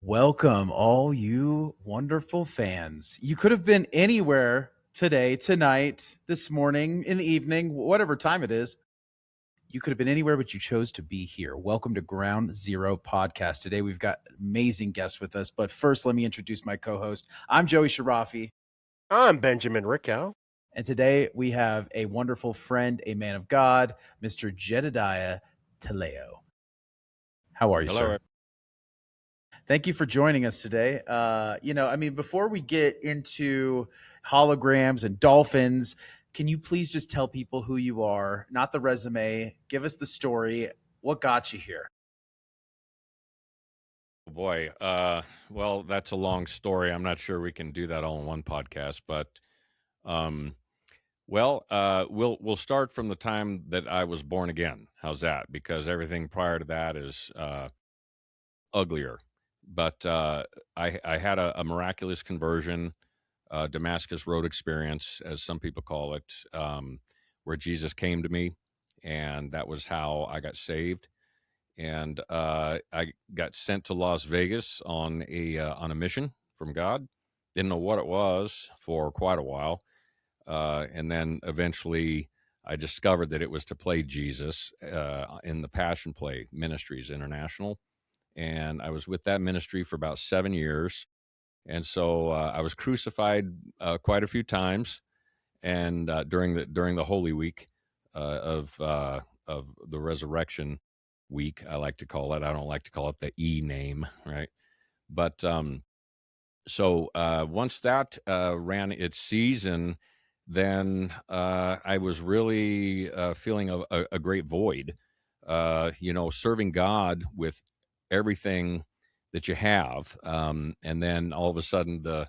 Welcome, all you wonderful fans. You could have been anywhere today, tonight, this morning, in the evening, whatever time it is. You could have been anywhere, but you chose to be here. Welcome to Ground Zero Podcast. Today, we've got amazing guests with us. But first, let me introduce my co host. I'm Joey Sharafi. I'm Benjamin Rickow. And today, we have a wonderful friend, a man of God, Mr. Jedidiah Tilleo. How are you, Hello. sir? Thank you for joining us today. Before we get into holograms and dolphins, can you please just tell people who you are, not the resume? Give us the story. What got you here? Oh boy. Well, that's a long story. I'm not sure we can do that all in one podcast, but um, we'll start from the time that I was born again. How's that? Because everything prior to that is uglier. But I had a miraculous conversion, Damascus Road experience, as some people call it, where Jesus came to me, and that was how I got saved. And I got sent to Las Vegas on a mission from God. Didn't know what it was for quite a while, and then eventually I discovered that it was to play Jesus in the Passion Play Ministries International, and I was with that ministry for about 7 years. And so I was crucified quite a few times, and during the Holy Week of the resurrection week, I like to call it. I don't like to call it the E name, right? But so once that ran its season, then I was really feeling a great void. Serving God with everything that you have, and then all of a sudden the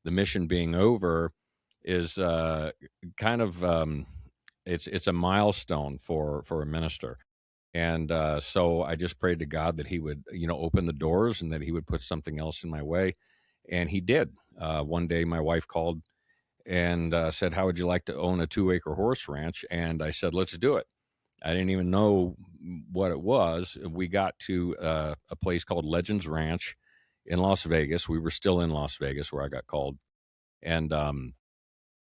mission being over is kind of it's a milestone for a minister. And so I just prayed to God that He would, open the doors and that He would put something else in my way. And He did. One day, my wife called and said, "How would you like to own a 2-acre horse ranch?" And I said, "Let's do it." I didn't even know what it was. We got to a place called Legends Ranch in Las Vegas. We were still in Las Vegas where I got called, and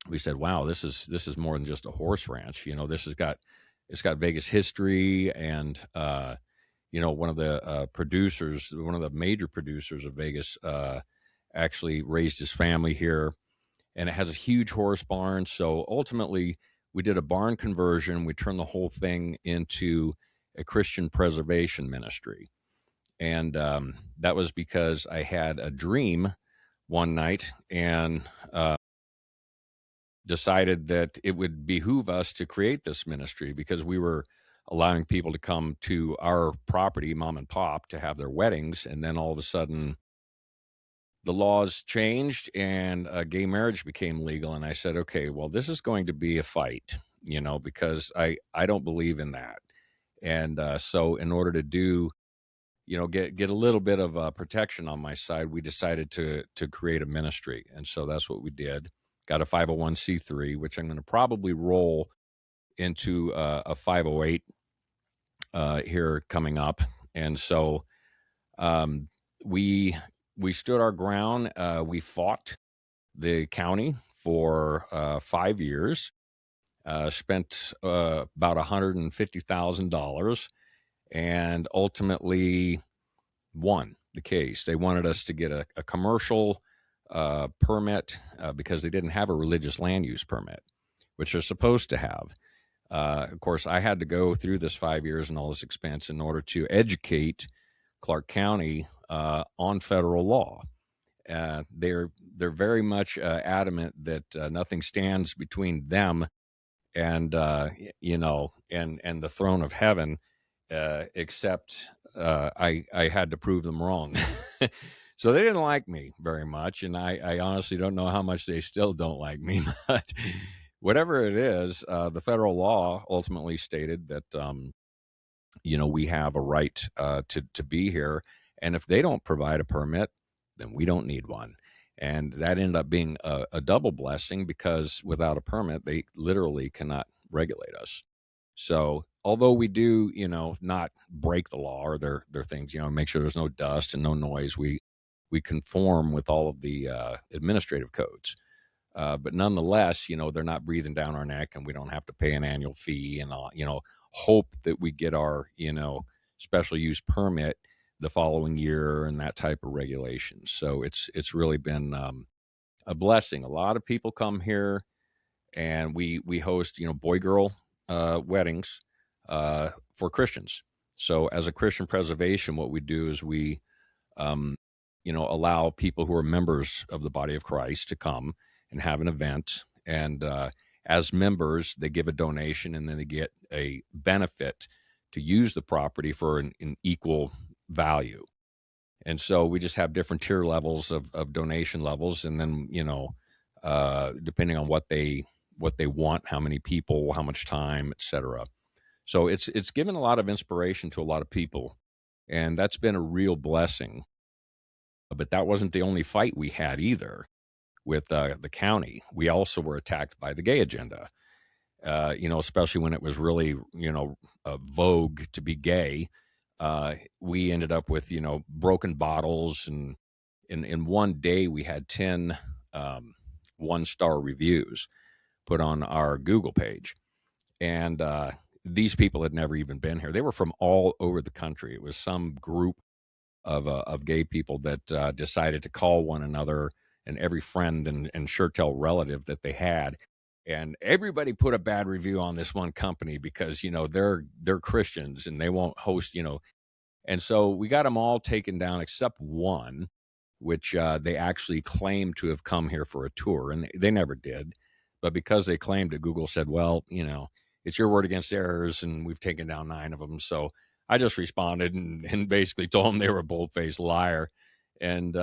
we said, "Wow, this is more than just a horse ranch. It's got Vegas history, and one of the producers, one of the major producers of Vegas, actually raised his family here, and it has a huge horse barn. So ultimately, we did a barn conversion. We turned the whole thing into a Christian preservation ministry, and that was because I had a dream one night and decided that it would behoove us to create this ministry because we were allowing people to come to our property, mom and pop, to have their weddings. And then all of a sudden, the laws changed and gay marriage became legal. And I said, okay, well, this is going to be a fight, because I don't believe in that. And so in order to do, get a little bit of protection on my side, we decided to create a ministry. And so that's what we did. Got a 501c3, which I'm going to probably roll into a 508 here coming up. And so we stood our ground. We fought the county for 5 years, spent about $150,000, and ultimately won the case. They wanted us to get a commercial permit because they didn't have a religious land use permit, which they're supposed to have. Of course, I had to go through this 5 years and all this expense in order to educate Clark County on federal law. They're very much adamant that nothing stands between them and and the throne of heaven, except I had to prove them wrong. So they didn't like me very much, and I honestly don't know how much they still don't like me. But whatever it is, the federal law ultimately stated that we have a right to be here, and if they don't provide a permit, then we don't need one. And that ended up being a double blessing because without a permit, they literally cannot regulate us. So although we do, not break the law or their things, make sure there's no dust and no noise, we we conform with all of the administrative codes. But nonetheless, they're not breathing down our neck, and we don't have to pay an annual fee and hope that we get our special use permit the following year and that type of regulation. So it's really been a blessing. A lot of people come here, and we host boy girl weddings for Christians. So as a Christian preservation, what we do is we um, allow people who are members of the body of Christ to come and have an event. And as members, they give a donation, and then they get a benefit to use the property for an equal value. And so we just have different tier levels of donation levels. And then, depending on what they want, how many people, how much time, etc. So it's given a lot of inspiration to a lot of people. And that's been a real blessing. But that wasn't the only fight we had either with the county. We also were attacked by the gay agenda, especially when it was really, vogue to be gay. We ended up with, broken bottles. And in one day, we had 10 one-star reviews put on our Google page. And these people had never even been here. They were from all over the country. It was some group of gay people that decided to call one another and every friend and sure tell relative that they had, and everybody put a bad review on this one company because they're Christians and they won't host. And so we got them all taken down except one, which they actually claimed to have come here for a tour, and they never did. But because they claimed it, Google said, well, it's your word against theirs, and we've taken down 9 of them. So I just responded and basically told them they were a bold-faced liar, and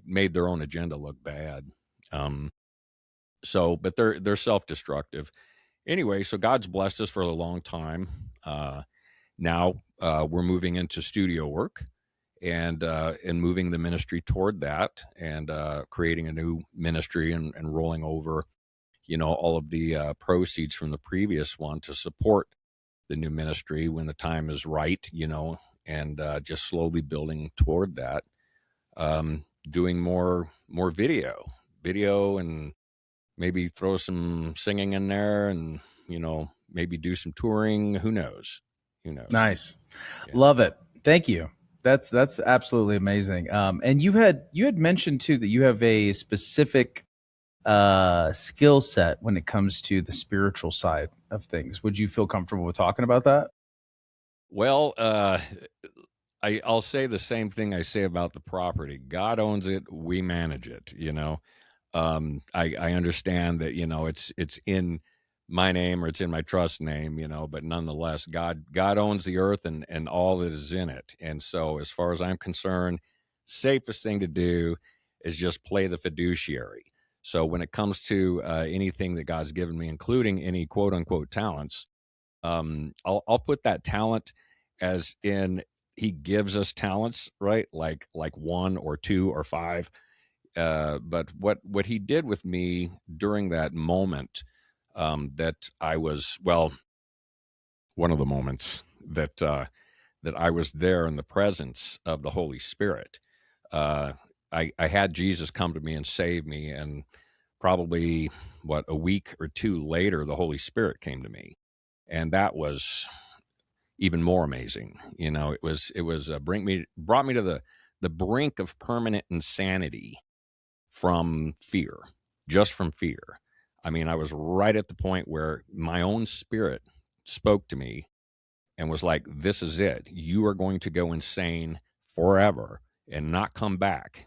made their own agenda look bad. But they're self-destructive. Anyway, so God's blessed us for a long time. Now we're moving into studio work and moving the ministry toward that, and creating a new ministry and rolling over, all of the proceeds from the previous one to support the new ministry when the time is right, and just slowly building toward that. Doing more video, and maybe throw some singing in there, and maybe do some touring. Who knows? Nice. Yeah. Love it. Thank you. That's absolutely amazing. And you had mentioned too that you have a specific skill set when it comes to the spiritual side of things. Would you feel comfortable with talking about that? Well, I'll say the same thing I say about the property. God owns it. We manage it. I understand that, it's in my name, or it's in my trust name, but nonetheless, God owns the earth and all that is in it. And so as far as I'm concerned, safest thing to do is just play the fiduciary. So when it comes to anything that God's given me, including any quote unquote talents, I'll put that talent as in he gives us talents, right? Like 1 or 2 or 5. But what he did with me during that moment, that I was, well, one of the moments that I was there in the presence of the Holy Spirit. I had Jesus come to me and save me, and probably a week or 2 later, the Holy Spirit came to me, and that was even more amazing. It was brought me to the brink of permanent insanity from fear, just from fear. I mean, I was right at the point where my own spirit spoke to me and was like, this is it. You are going to go insane forever and not come back,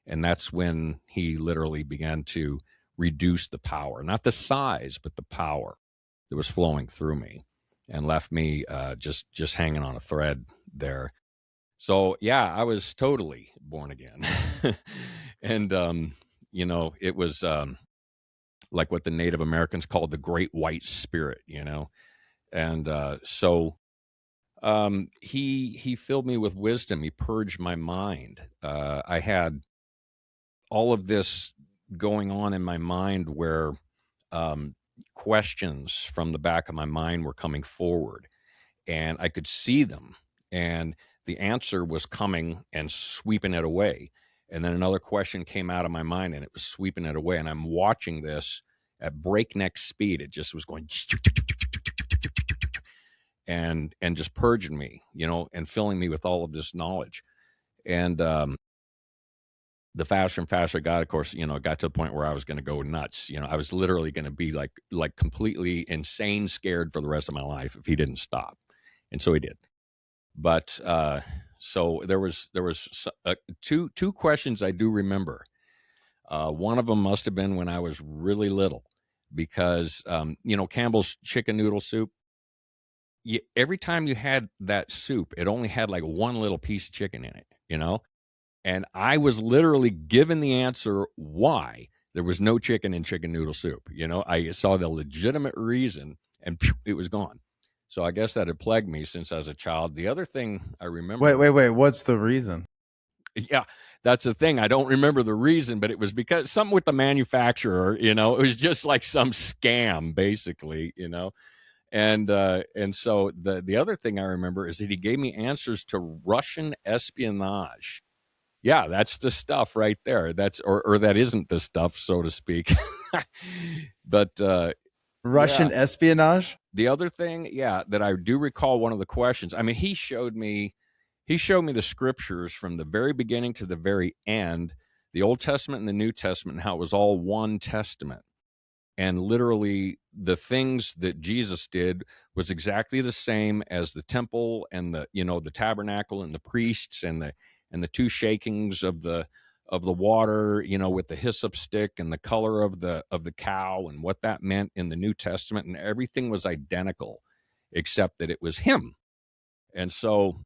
And that's when he literally began to reduce the power, not the size, but the power that was flowing through me, and left me just hanging on a thread there. So yeah, I was totally born again. And it was like what the Native Americans called the Great White Spirit, And so he filled me with wisdom. He purged my mind. I had all of this going on in my mind where questions from the back of my mind were coming forward, and I could see them, and the answer was coming and sweeping it away. And then another question came out of my mind and it was sweeping it away. And I'm watching this at breakneck speed. It just was going and just purging me, and filling me with all of this knowledge. And the faster and faster I got, of course, it got to the point where I was going to go nuts. I was literally going to be like completely insane scared for the rest of my life if he didn't stop. And so he did. But so there was two questions I do remember. One of them must have been when I was really little, because Campbell's chicken noodle soup. Every time you had that soup, it only had like one little piece of chicken in it, and I was literally given the answer why there was no chicken in chicken noodle soup. I saw the legitimate reason, and it was gone. So I guess that had plagued me since I was a child. The other thing I remember. Wait. What's the reason? Yeah, that's the thing. I don't remember the reason, but it was because something with the manufacturer. It was just like some scam, basically. And so the other thing I remember is that he gave me answers to Russian espionage. Yeah, that's the stuff right there. That's or that isn't the stuff, so to speak. But Russian espionage. The other thing, that I do recall, one of the questions. I mean, he showed me the scriptures from the very beginning to the very end, the Old Testament and the New Testament, and how it was all one testament. And literally the things that Jesus did was exactly the same as the temple and the tabernacle and the priests and the two shakings of the water, with the hyssop stick and the color of the cow and what that meant in the New Testament, and everything was identical except that it was him. And so,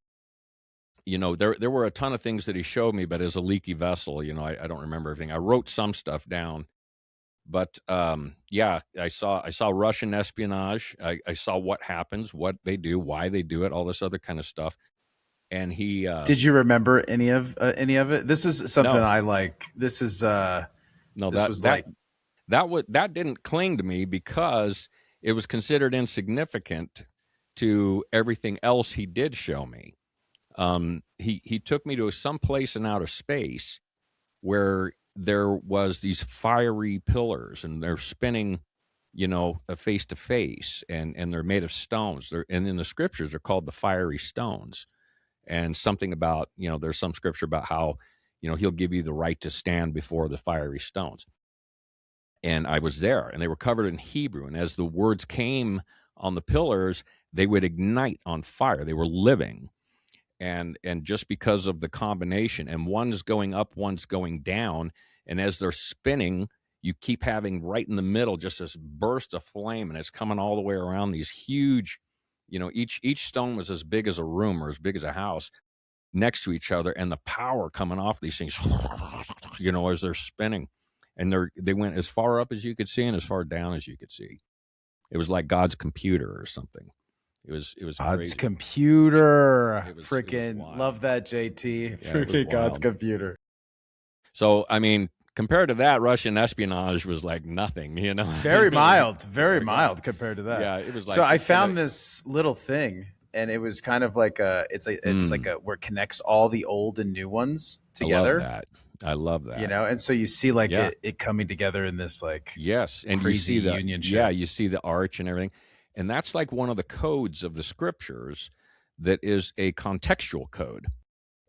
there were a ton of things that he showed me, but as a leaky vessel, I don't remember everything. I wrote some stuff down. But I saw Russian espionage. I saw what happens, what they do, why they do it, all this other kind of stuff. And he did you remember any of it? This is something I like. This is that didn't cling to me because it was considered insignificant to everything else he did show me. He took me to some place in outer space where there was these fiery pillars, and they're spinning, face to face, and they're made of stones. And in the scriptures, they're called the fiery stones. And something about, there's some scripture about how, he'll give you the right to stand before the fiery stones. And I was there, and they were covered in Hebrew. And as the words came on the pillars, they would ignite on fire. They were living. And just because of the combination, and one's going up, one's going down, and as they're spinning, you keep having right in the middle just this burst of flame, and it's coming all the way around these huge, each stone was as big as a room or as big as a house next to each other, and the power coming off these things, as they're spinning, and they went as far up as you could see and as far down as you could see. It was like God's computer or something. It was God's crazy. Computer. Freaking love that, JT. Yeah, freaking God's computer. So, I mean, compared to that, Russian espionage was like nothing, Very mild, very mild compared to that. Yeah, it was like. So I found this little thing, and it was kind of like it's like where it connects all the old and new ones together. I love that. And so you see like it coming together in this like yes, and crazy you see the union. You see the arch and everything. And that's like one of the codes of the scriptures that is a contextual code.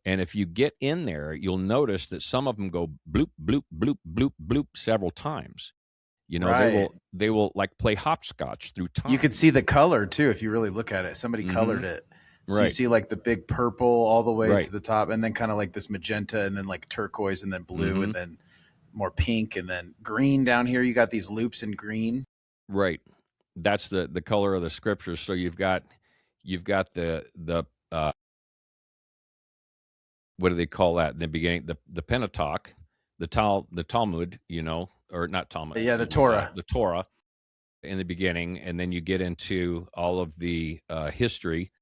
And if you get in there, you'll notice that some of them go bloop, bloop, bloop, bloop, bloop several times. They will like play hopscotch through time. You could see the color too if you really look at it. Somebody colored it. So you see like the big purple all the way to the top, and then kind of like this magenta, and then like turquoise, and then blue, and then more pink, and then green down here. You got these loops in green. Right. That's the color of the scriptures. So you've got the what do they call that in the beginning? The Pentateuch, the Talmud, or not Talmud. Yeah, the Torah. The Torah in the beginning, and then you get into all of the history,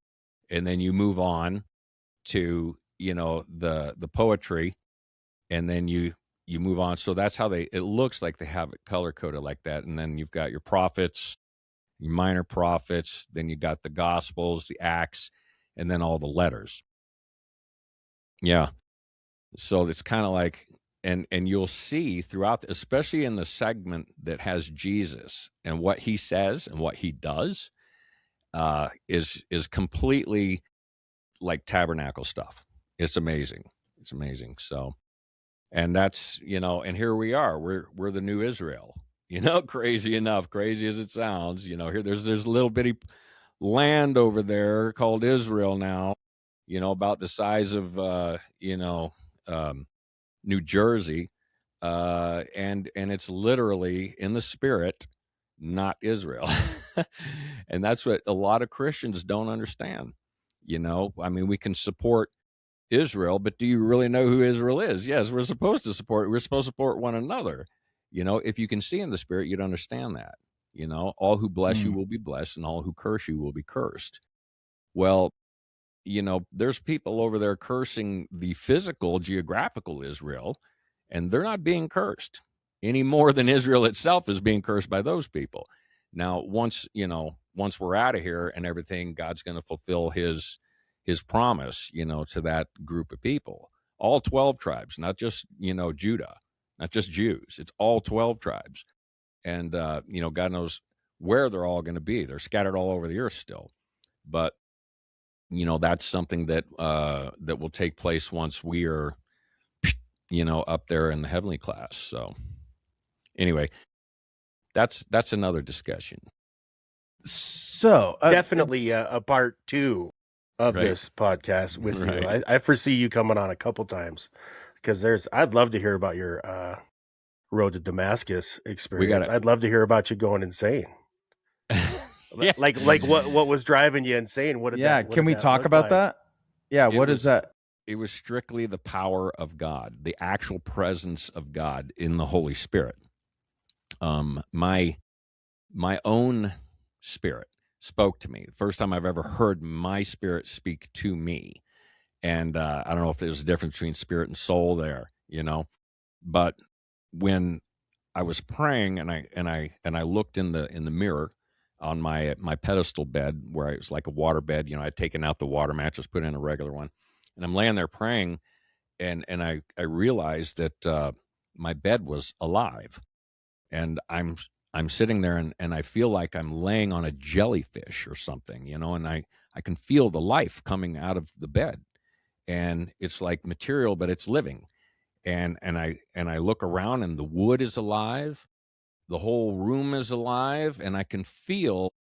and then you move on to the poetry, and then you move on. So that's how it looks like they have it color coded like that. And then you've got your prophets, your minor prophets, then you got the Gospels, the Acts, and then all the letters. Yeah. So it's kind of like, and you'll see throughout, especially in the segment that has Jesus and what he says and what he does, is completely like tabernacle stuff. It's amazing. It's amazing. So, and that's, and here we are. We're the new Israel. Crazy enough, crazy as it sounds. Here there's a little bitty land over there called Israel now. About the size of New Jersey, and it's literally in the spirit, not Israel. And that's what a lot of Christians don't understand. I mean, we can support Israel, but do you really know who Israel is? Yes, we're supposed to support one another. If you can see in the spirit, you'd understand that. All who bless you will be blessed, and all who curse you will be cursed. Well, there's people over there cursing the physical, geographical Israel, and they're not being cursed any more than Israel itself is being cursed by those people. Now, once we're out of here and everything, God's going to fulfill his promise, to that group of people, all 12 tribes, not just, Judah, not just Jews. It's all 12 tribes. And, God knows where they're all going to be. They're scattered all over the earth still. But, that's something that will take place once we are, up there in the heavenly class. So anyway, that's another discussion. So definitely a part 2 of Right. this podcast with you. Right. I foresee you coming on a couple times, because I'd love to hear about your road to Damascus experience. I'd love to hear about you going insane. Yeah. Like what was driving you insane? Can we talk about that? Yeah, what is that? It was strictly the power of God, the actual presence of God in the Holy Spirit. My own spirit spoke to me. The first time I've ever heard my spirit speak to me. And I don't know if there's a difference between spirit and soul there, but when I was praying and I looked in the mirror on my pedestal bed, where it was like a water bed, I'd taken out the water mattress, put in a regular one, and I'm laying there praying, and I realized that my bed was alive, and I'm sitting there and I feel like I'm laying on a jellyfish or something, and I can feel the life coming out of the bed, and it's like material, but it's living. And I look around, and the wood is alive, the whole room is alive, and I can feel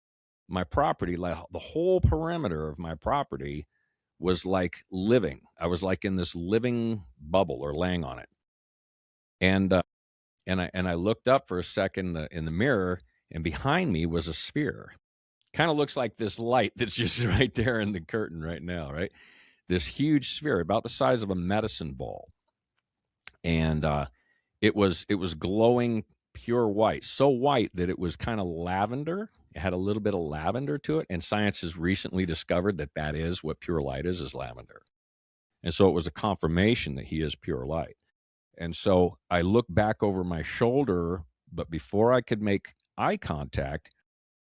my property, like the whole perimeter of my property was like living. I was like in this living bubble, or laying on it. And I looked up for a second in the mirror, and behind me was a sphere. Kind of looks like this light that's just right there in the curtain right now, right? This huge sphere, about the size of a medicine ball. And it was glowing pure white, so white that it was kind of lavender. It had a little bit of lavender to it, and science has recently discovered that is what pure light is lavender. And so it was a confirmation that he is pure light. And so I looked back over my shoulder, but before I could make eye contact,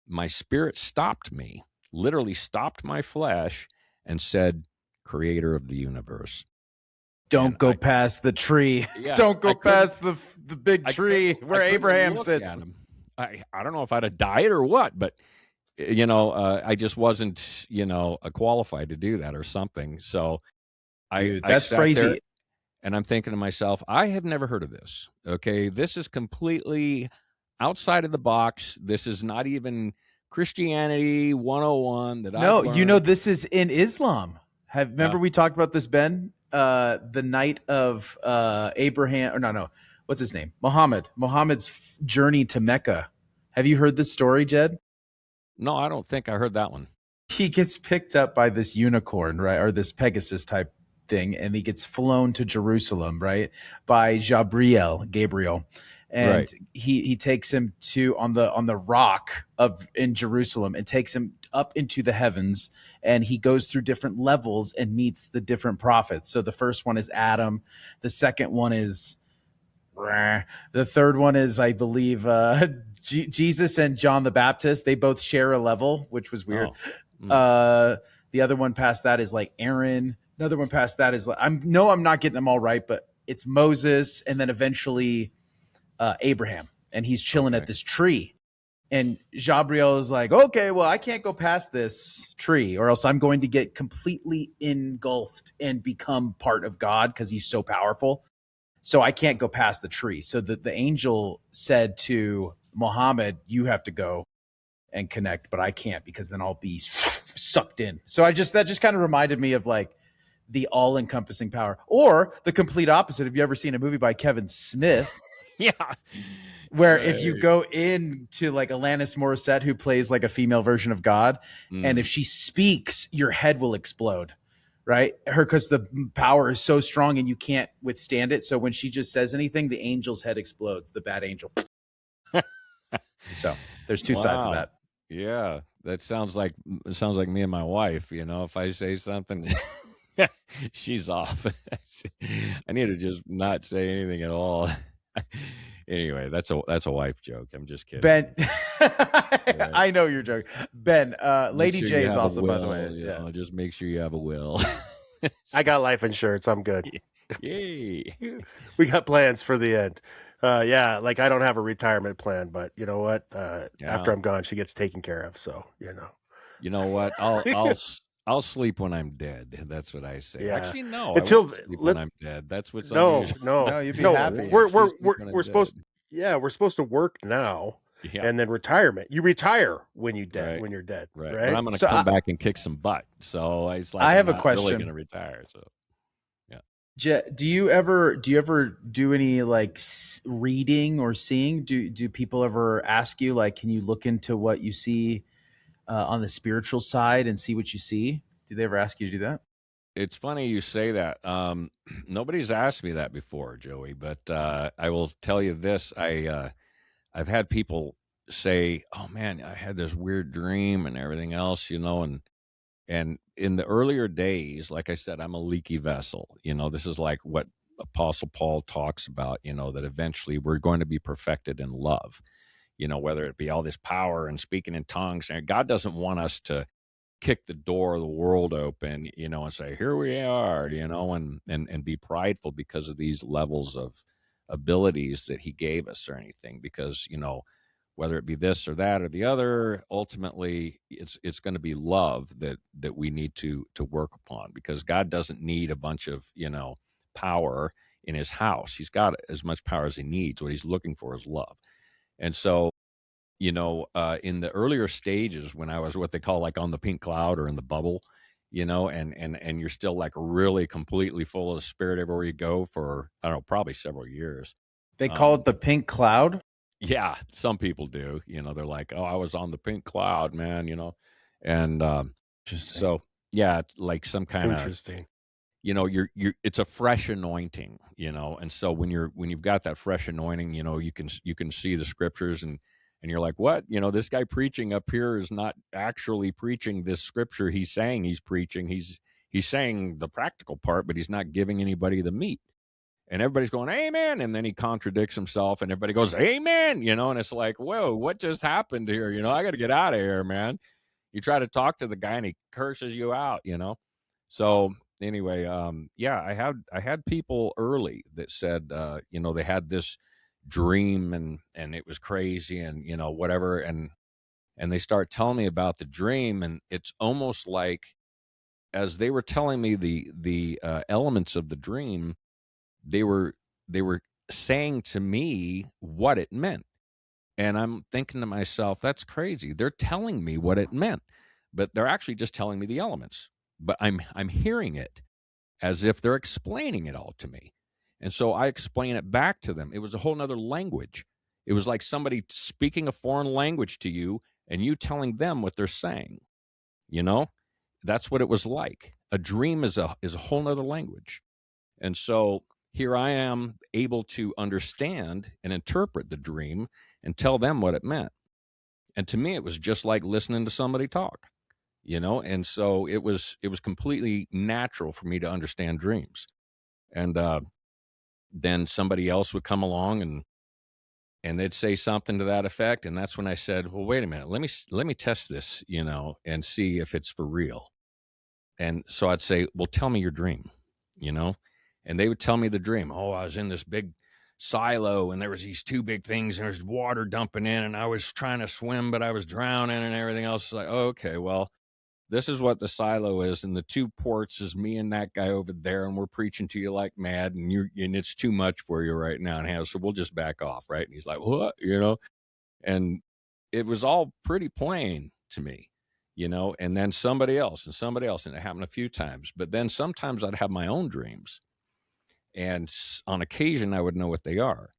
my spirit stopped me, literally stopped my flesh, and said, "Creator of the universe." Don't go past the tree. Yeah, don't go past the big tree where Abraham sits. I don't know if I'd have died or what, but I just wasn't qualified to do that or something. So Dude, I that's sat crazy. there, and I'm thinking to myself, I have never heard of this. Okay, this is completely outside of the box. This is not even Christianity 101 that No, I've learned. this is in Islam. Remember we talked about this, Ben? The night of Abraham, or no, what's his name? Muhammad's journey to Mecca. Have you heard this story, Jed? No, I don't think I heard that one. He gets picked up by this unicorn, right? Or this Pegasus type thing, and he gets flown to Jerusalem, right? By Gabriel. And Right. he takes him to on the rock in Jerusalem, and takes him up into the heavens, and he goes through different levels and meets the different prophets. So the first one is Adam, the second one is the third one is, I believe, Jesus and John the Baptist. They both share a level, which was weird. Oh. The other one past that is like Aaron, Another one past that is I'm not getting them all right, but it's Moses and then eventually Abraham, and he's chilling at this tree. And Jabriel is like, okay, well, I can't go past this tree or else I'm going to get completely engulfed and become part of God because he's so powerful. So I can't go past the tree. So the angel said to Muhammad, you have to go and connect, but I can't because then I'll be sucked in. So that just kind of reminded me of like the all-encompassing power, or the complete opposite. Have you ever seen a movie by Kevin Smith? Yeah. Where if you go into like Alanis Morissette, who plays like a female version of God, and if she speaks, your head will explode, right? Because the power is so strong and you can't withstand it. So when she just says anything, the angel's head explodes, the bad angel. So there's two sides of that. Yeah, that sounds like me and my wife. If I say something, she's off. I need to just not say anything at all. Anyway, that's a wife joke. I'm just kidding. Ben, I know you're joking. Ben, Lady J is also, by the way. Yeah, just make sure you have a will. I got life insurance. I'm good. Yay. We got plans for the end. Yeah, like I don't have a retirement plan, but you know what? After I'm gone, she gets taken care of. So, You know what? I'll sleep when I'm dead. That's what I say. Yeah. Actually, no. When I'm dead. That's what's unusual. No, you'd be happy. We're supposed. Yeah, we're supposed to work now, and then retirement. You retire when you're dead. Right. Right. But I'm going to come back and kick some butt. So it's like I have I'm a question. Really going to retire. So. Do you ever do any like reading or seeing? Do people ever ask you like, can you look into what you see on the spiritual side and see what you see? Do they ever ask you to do that? It's funny you say that. Nobody's asked me that before, Joey, but I will tell you this. I've had people say, "Oh man, I had this weird dream and everything else," and in the earlier days, like I said, I'm a leaky vessel. This is like what Apostle Paul talks about, that eventually we're going to be perfected in love, whether it be all this power and speaking in tongues. And God doesn't want us to kick the door of the world open, and say, here we are, and be prideful because of these levels of abilities that he gave us or anything, because, whether it be this or that or the other, ultimately it's going to be love that we need to work upon, because God doesn't need a bunch of, power in his house. He's got as much power as he needs. What he's looking for is love. And so, in the earlier stages, when I was what they call like on the pink cloud or in the bubble, and you're still like really completely full of the Spirit everywhere you go for, I don't know, probably several years. They call it the pink cloud? Yeah, some people do. They're like, oh, I was on the pink cloud, man, and so, yeah, it's like some kind of, interesting. You're it's a fresh anointing, and so when you've got that fresh anointing, you can see the scriptures and you're like, what? This guy preaching up here is not actually preaching this scripture he's saying he's preaching. He's saying the practical part, but he's not giving anybody the meat. And everybody's going, amen. And then he contradicts himself and everybody goes, amen. And it's like, whoa, what just happened here? I got to get out of here, man. You try to talk to the guy and he curses you out, So anyway, yeah, I had people early that said, they had this dream and it was crazy and, whatever. And they start telling me about the dream. And it's almost like, as they were telling me the elements of the dream, they were saying to me what it meant. And I'm thinking to myself, that's crazy. They're telling me what it meant, but they're actually just telling me the elements. But I'm hearing it as if they're explaining it all to me. And so I explain it back to them. It was a whole nother language. It was like somebody speaking a foreign language to you and you telling them what they're saying. That's what it was like. A dream is a whole nother language. And so here I am able to understand and interpret the dream and tell them what it meant. And to me, it was just like listening to somebody talk, and so it was completely natural for me to understand dreams. And then somebody else would come along and they'd say something to that effect. And that's when I said, well, wait a minute, let me test this, and see if it's for real. And so I'd say, well, tell me your dream, you know? And they would tell me the dream. Oh, I was in this big silo and there was these two big things and there's water dumping in and I was trying to swim, but I was drowning and everything else. It's like, oh, okay, well, this is what the silo is. And the two ports is me and that guy over there. And we're preaching to you like mad and it's too much for you right now. And so we'll just back off. Right. And he's like, what, and it was all pretty plain to me, and then somebody else. And it happened a few times, but then sometimes I'd have my own dreams. And on occasion, I would know what they are,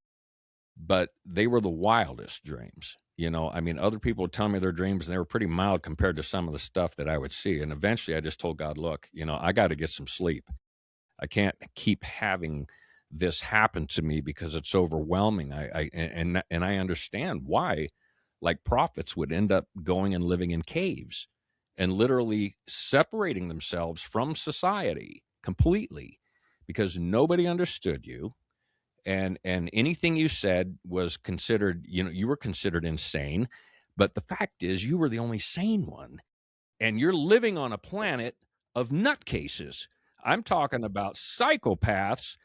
but they were the wildest dreams. Other people would tell me their dreams and they were pretty mild compared to some of the stuff that I would see. And eventually I just told God, look, I got to get some sleep. I can't keep having this happen to me because it's overwhelming. I understand why, like prophets would end up going and living in caves and literally separating themselves from society completely because nobody understood you. And anything you said was considered, you were considered insane. But the fact is, you were the only sane one. And you're living on a planet of nutcases. I'm talking about psychopaths,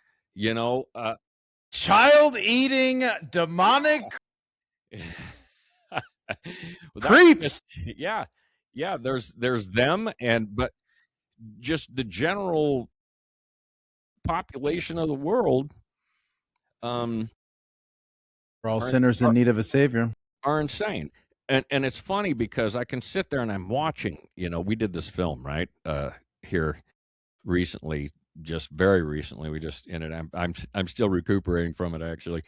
child-eating, demonic creeps. Yeah. There's them, but just the general population of the world. We're all sinners in need of a savior. Are insane. And it's funny because I can sit there and I'm watching, we did this film, right? Here recently, just very recently, we just ended. I'm still recuperating from it actually,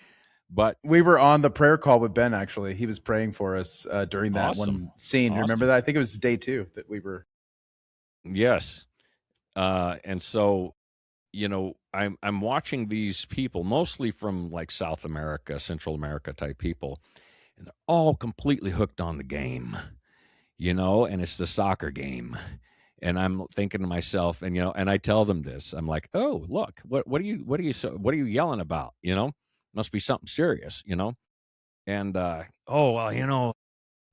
but we were on the prayer call with Ben. Actually, he was praying for us during that one scene. Awesome. Remember that? I think it was day 2 that we were. Yes, and so, I'm watching these people, mostly from like South America, Central America type people, and they're all completely hooked on the game, and it's the soccer game. And I'm thinking to myself, and and I tell them this. I'm like, "Oh, look, what are you yelling about? Must be something serious, And oh well,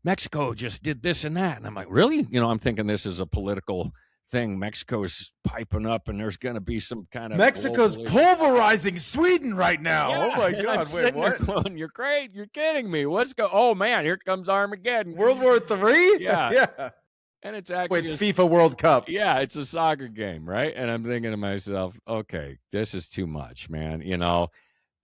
Mexico just did this and that, and I'm like, really? I'm thinking this is a political thing. Mexico is piping up, and there's going to be some kind of Mexico's pulverizing Sweden right now. Yeah, oh my God! Wait, what? Going, you're great. You're kidding me. Oh man, here comes Armageddon. World War III. Yeah, yeah. And it's actually it's FIFA World Cup. Yeah, it's a soccer game, right? And I'm thinking to myself, okay, this is too much, man.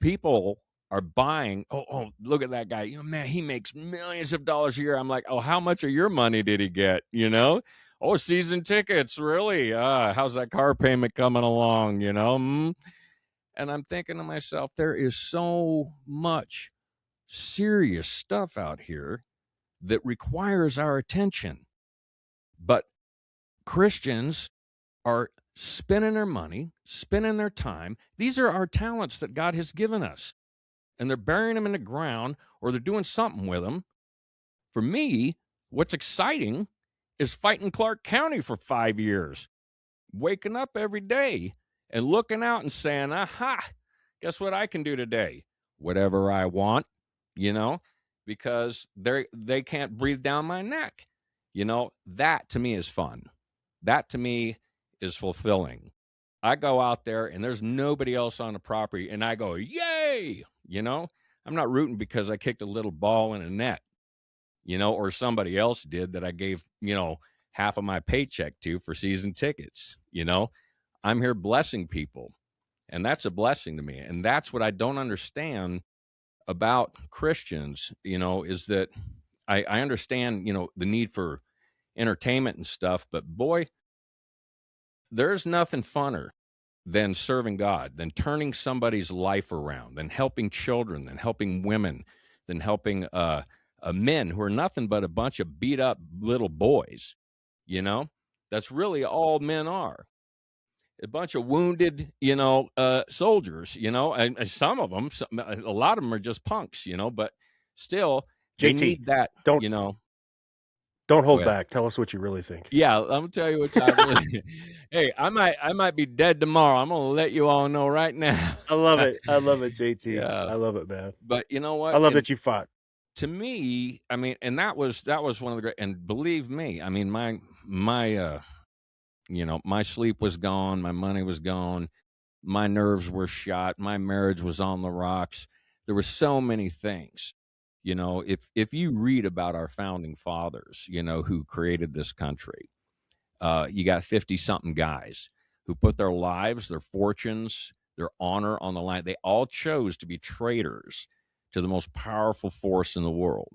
People are buying. Oh, look at that guy. Man, he makes millions of dollars a year. I'm like, oh, how much of your money did he get? Oh, season tickets, really? How's that car payment coming along? And I'm thinking to myself, there is so much serious stuff out here that requires our attention. But Christians are spending their money, spending their time. These are our talents that God has given us. And they're burying them in the ground or they're doing something with them. For me, what's exciting is fighting Clark County for 5 years, waking up every day and looking out and saying, aha, guess what I can do today? Whatever I want, because they can't breathe down my neck. That to me is fun. That to me is fulfilling. I go out there and there's nobody else on the property and I go, yay! I'm not rooting because I kicked a little ball in a net, or somebody else did that I gave, half of my paycheck to for season tickets. I'm here blessing people, and that's a blessing to me. And that's what I don't understand about Christians, is that I understand, the need for entertainment and stuff, but boy, there's nothing funner than serving God, than turning somebody's life around, than helping children, than helping women, than helping men who are nothing but a bunch of beat up little boys. That's really all men are. A bunch of wounded, soldiers, and some of them, a lot of them are just punks, but still they need that, Don't hold back. Tell us what you really think. Yeah, I'm gonna tell you what I really. Hey, I might be dead tomorrow. I'm gonna let you all know right now. I love it, JT. Yeah. I love it, man. But you know what? I love that you fought. To me, and that was one of the great. And believe me, my My sleep was gone, my money was gone, my nerves were shot, my marriage was on the rocks. There were so many things. If you read about our founding fathers, who created this country, you got 50 something guys who put their lives, their fortunes, their honor on the line. They all chose to be traitors to the most powerful force in the world.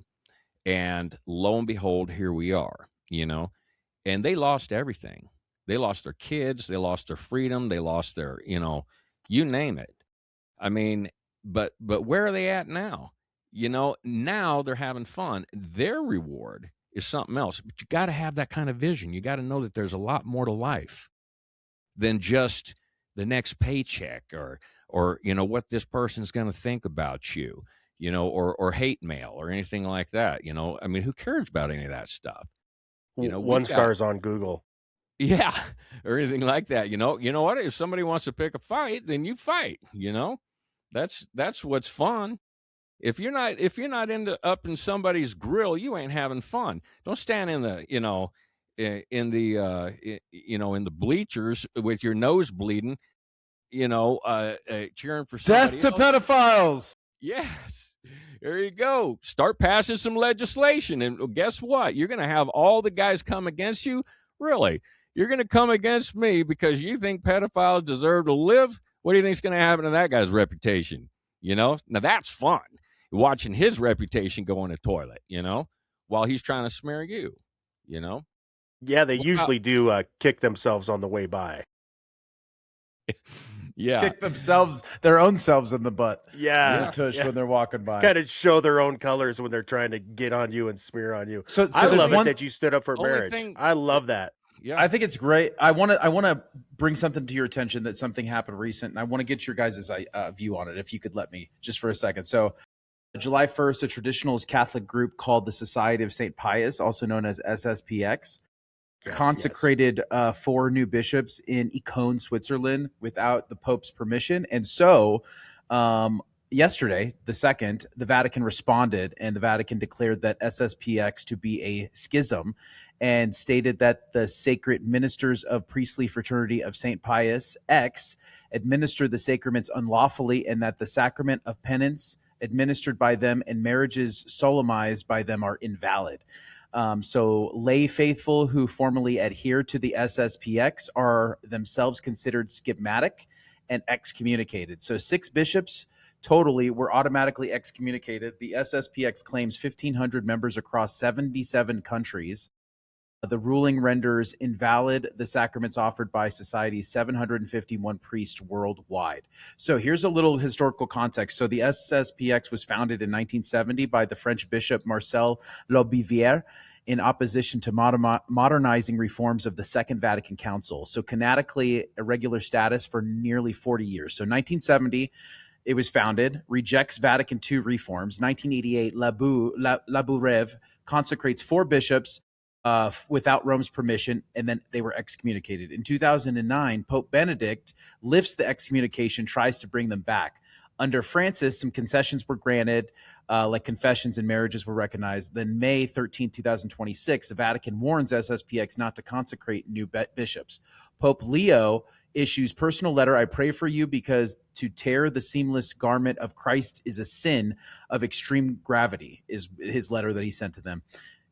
And lo and behold, here we are, and they lost everything. They lost their kids, they lost their freedom, they lost their, you name it. I mean, but where are they at now? Now they're having fun. Their reward is something else. But you got to have that kind of vision. You got to know that there's a lot more to life than just the next paycheck or what this person's going to think about you, or hate mail or anything like that. I mean, who cares about any of that stuff? One stars on Google. Yeah, or anything like that. You know what? If somebody wants to pick a fight, then you fight. That's what's fun. If you're not up in somebody's grill, you ain't having fun. Don't stand in the in the bleachers with your nose bleeding, cheering for somebody Death to pedophiles. Yes. There you go. Start passing some legislation. And guess what? You're going to have all the guys come against you. Really? You're going to come against me because you think pedophiles deserve to live? What do you think is going to happen to that guy's reputation? Now that's fun. Watching his reputation go in the toilet, while he's trying to smear you, Yeah, they usually do kick themselves on the way by. Yeah. Kick their own selves in the butt. Yeah. Tush when they're walking by. Kind of show their own colors when they're trying to get on you and smear on you. So I love it that you stood up for marriage. I love that. Yeah. I think it's great. I want to bring something to your attention that something happened recent, and I want to get your guys' view on it, if you could let me just for a second. So July 1st, a traditionalist Catholic group called the Society of St. Pius, also known as SSPX, consecrated 4 new bishops in Icone, Switzerland, without the Pope's permission. And so yesterday, the 2nd, the Vatican responded, and the Vatican declared that SSPX to be a schism and stated that the sacred ministers of priestly fraternity of St. Pius X administer the sacraments unlawfully, and that the sacrament of penance administered by them and marriages solemnized by them are invalid. So lay faithful who formally adhere to the SSPX are themselves considered schismatic and excommunicated. So 6 bishops totally were automatically excommunicated. The SSPX claims 1,500 members across 77 countries. The ruling renders invalid the sacraments offered by society's 751 priests worldwide. So here's a little historical context. So the SSPX was founded in 1970 by the French bishop Marcel Laubivière in opposition to modernizing reforms of the Second Vatican Council. So canonically irregular status for nearly 40 years. So 1970, it was founded, rejects Vatican II reforms. 1988, Labourev consecrates 4 bishops without Rome's permission, and then they were excommunicated. In 2009, Pope Benedict lifts the excommunication, tries to bring them back. Under Francis, some concessions were granted, like confessions and marriages were recognized. Then May 13, 2026, the Vatican warns SSPX not to consecrate new bishops. Pope Leo issues personal letter, I pray for you because to tear the seamless garment of Christ is a sin of extreme gravity, is his letter that he sent to them.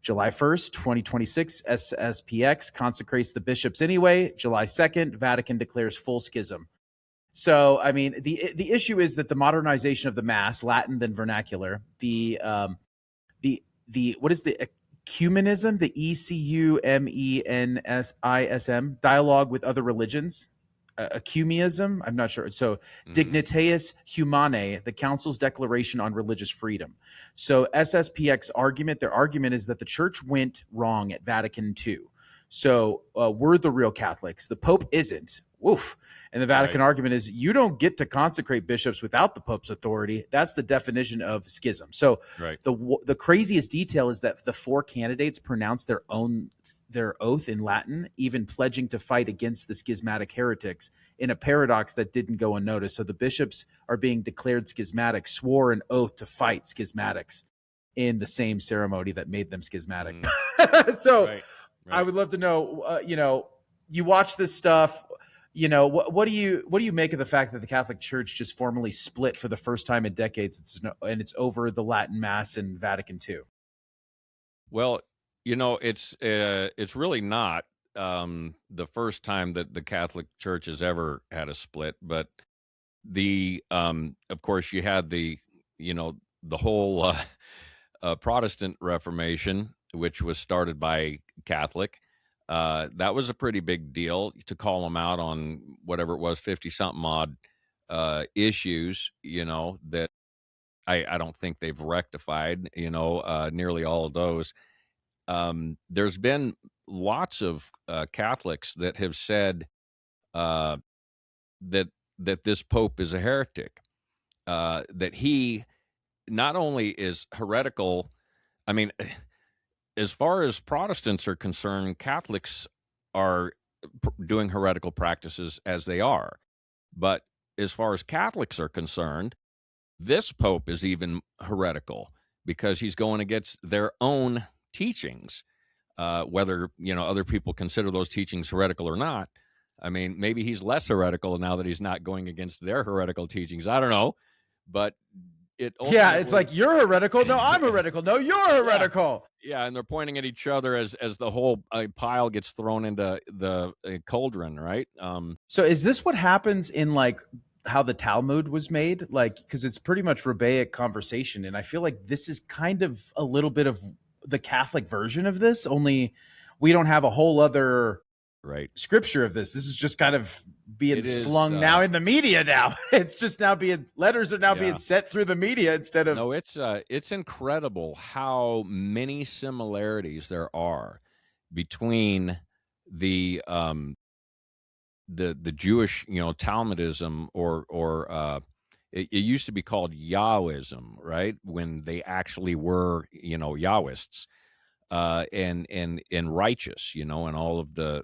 July 1st, 2026, SSPX consecrates the bishops anyway. July 2nd, Vatican declares full schism. So, I mean, the issue is that the modernization of the Mass, Latin than vernacular, the what is the ecumenism, the ECUMENSISM, dialogue with other religions, ecumenism, I'm not sure. So Dignitatis Humanae, the Council's declaration on religious freedom. So SSPX their argument is that the church went wrong at Vatican II. So we're the real Catholics. The Pope isn't. Woof. And the Vatican argument is you don't get to consecrate bishops without the Pope's authority. That's the definition of schism. So the craziest detail is that the 4 candidates pronounced their oath in Latin, even pledging to fight against the schismatic heretics, in a paradox that didn't go unnoticed. So the bishops are being declared schismatic, swore an oath to fight schismatics in the same ceremony that made them schismatic. So I would love to know, you watch this stuff. What do you make of the fact that the Catholic Church just formally split for the first time in decades, and it's over the Latin Mass in Vatican II? Well, it's really not the first time that the Catholic Church has ever had a split, but of course, you had the whole Protestant Reformation, which was started by Catholic. That was a pretty big deal to call them out on whatever it was, 50 something odd issues, that I don't think they've rectified, nearly all of those. There's been lots of Catholics that have said that this Pope is a heretic, that he not only is heretical. I mean, as far as Protestants are concerned, Catholics are doing heretical practices as they are. But as far as Catholics are concerned, this Pope is even heretical because he's going against their own teachings, whether, other people consider those teachings heretical or not. I mean, maybe he's less heretical now that he's not going against their heretical teachings. I don't know. But it's like, you're heretical. No, I'm heretical. No, you're heretical. Yeah, and they're pointing at each other as the whole pile gets thrown into the cauldron, right? So is this what happens in like how the Talmud was made? Like, because it's pretty much Rabbaic conversation, and I feel like this is kind of a little bit of the Catholic version of this, only we don't have a whole other scripture of this. This is just kind of being slung now in the media now. It's just now letters are now being sent through the media instead of. No, it's incredible how many similarities there are between the Jewish, Talmudism or it used to be called Yahwism, right? When they actually were, Yahwists, and righteous, in all of the,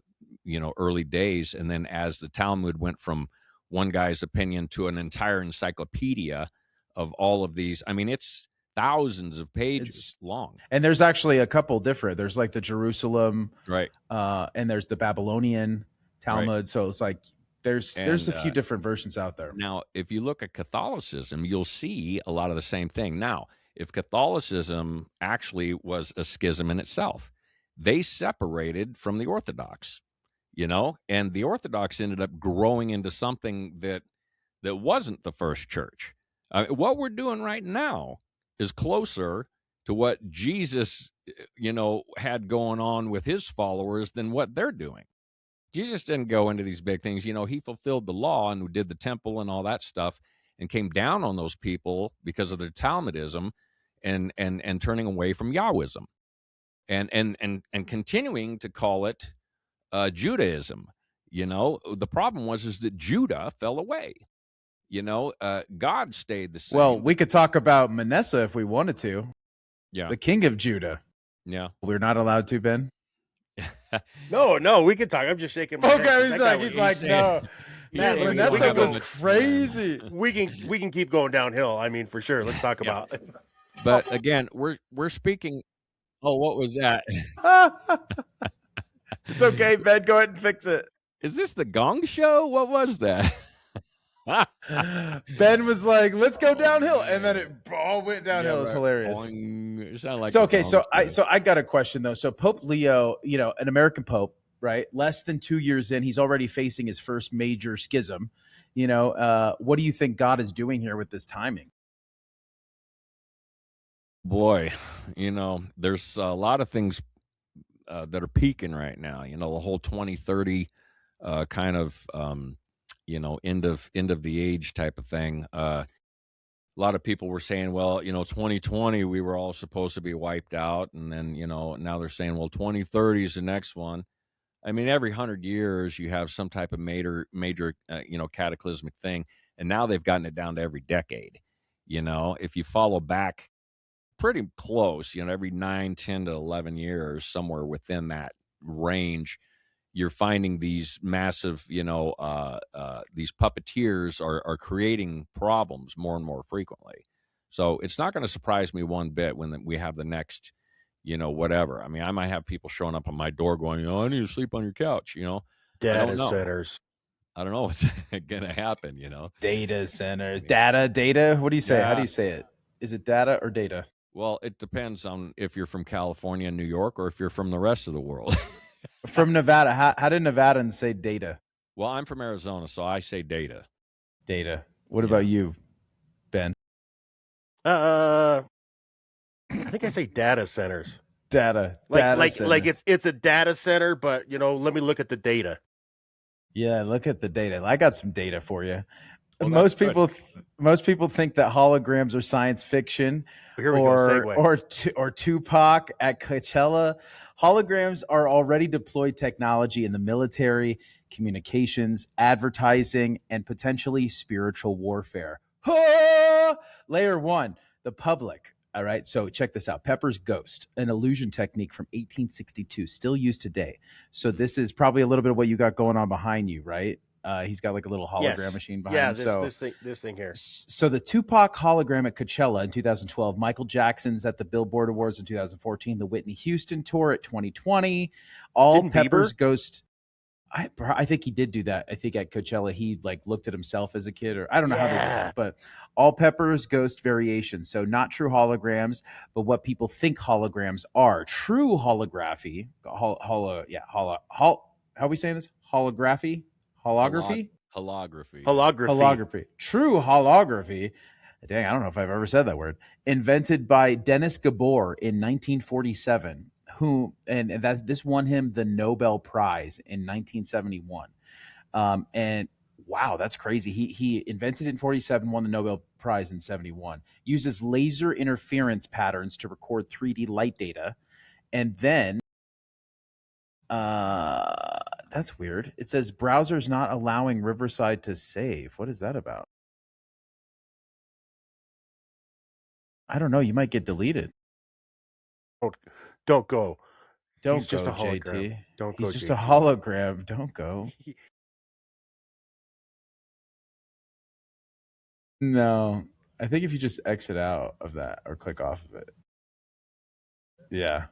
early days. And then as the Talmud went from one guy's opinion to an entire encyclopedia of all of these, I mean, it's thousands of pages long. And there's actually a couple different. There's like the Jerusalem, right? And there's the Babylonian Talmud. Right. So it's like there's a few different versions out there. Now, if you look at Catholicism, you'll see a lot of the same thing. Now, if Catholicism actually was a schism in itself, they separated from the Orthodox, and the Orthodox ended up growing into something that wasn't the first church. What we're doing right now is closer to what Jesus, had going on with his followers than what they're doing. Jesus didn't go into these big things. He fulfilled the law and did the temple and all that stuff and came down on those people because of their Talmudism and turning away from Yahwism and continuing to call it Judaism. The problem is that Judah fell away. God stayed the same. Well, we could talk about Manasseh if we wanted to. Yeah. The king of Judah. Yeah. We're not allowed to, Ben? No, we can talk. I'm just shaking my head. He's like, no. Man, Manasseh was crazy. We can keep going downhill. I mean, for sure. Let's talk about it. But again, we're speaking. Oh, what was that? It's okay, Ben. Go ahead and fix it. Is this the Gong Show? What was that? Ben was like, "Let's go downhill," and then it all went downhill. It's hilarious. It sounded like so I got a question though. So Pope Leo, an American pope, right? Less than 2 years in, he's already facing his first major schism. What do you think God is doing here with this timing? Boy, there's a lot of things that are peaking right now. The whole 2030 kind of end of the age type of thing. A lot of people were saying, well, 2020 we were all supposed to be wiped out, and then now they're saying, well, 2030 is the next one. I mean, every 100 years you have some type of major cataclysmic thing, and now they've gotten it down to every decade. If you follow back pretty close, every 9, 10 to 11 years, somewhere within that range, you're finding these massive, these puppeteers are creating problems more and more frequently. So it's not going to surprise me one bit when we have the next, whatever. I mean, I might have people showing up on my door going, I need to sleep on your couch, Data centers. I don't know what's going to happen, Data centers. Data. What do you say? Yeah. How do you say it? Is it data or data? Well, it depends on if you're from California and New York or if you're from the rest of the world. From Nevada. How did Nevadans say data? Well, I'm from Arizona, so I say data. Data. What about you, Ben? I think I say data centers. Data. Like it's a data center, but let me look at the data. Yeah, look at the data. I got some data for you. Well, most people think that holograms are science fiction. Here we go. Segue. Or Tupac at Coachella. Holograms are already deployed technology in the military, communications, advertising, and potentially spiritual warfare. Layer 1, the public. All right, so check this out. Pepper's Ghost, an illusion technique from 1862, still used today. So this is probably a little bit of what you got going on behind you, right? He's got like a little hologram machine behind him. This thing here. So the Tupac hologram at Coachella in 2012, Michael Jackson's at the Billboard Awards in 2014, the Whitney Houston tour at 2020, all Didn't Pepper's Bieber? Ghost. I think he did do that. I think at Coachella he looked at himself as a kid, or I don't know how they did that, but all Pepper's Ghost variations. So not true holograms, but what people think holograms are. True holography. How are we saying this? Holography. True holography. Dang, I don't know if I've ever said that word. Invented by Dennis Gabor in 1947, this won him the Nobel Prize in 1971. And wow, that's crazy. He invented it in 47, won the Nobel Prize in 71. Uses laser interference patterns to record 3D light data, and then that's weird. It says browsers not allowing Riverside to save. What is that about? I don't know. You might get deleted. Don't go. Don't He's go, just a hologram. JT. Don't go. He's just a hologram. Don't go. No, I think if you just exit out of that or click off of it. Yeah.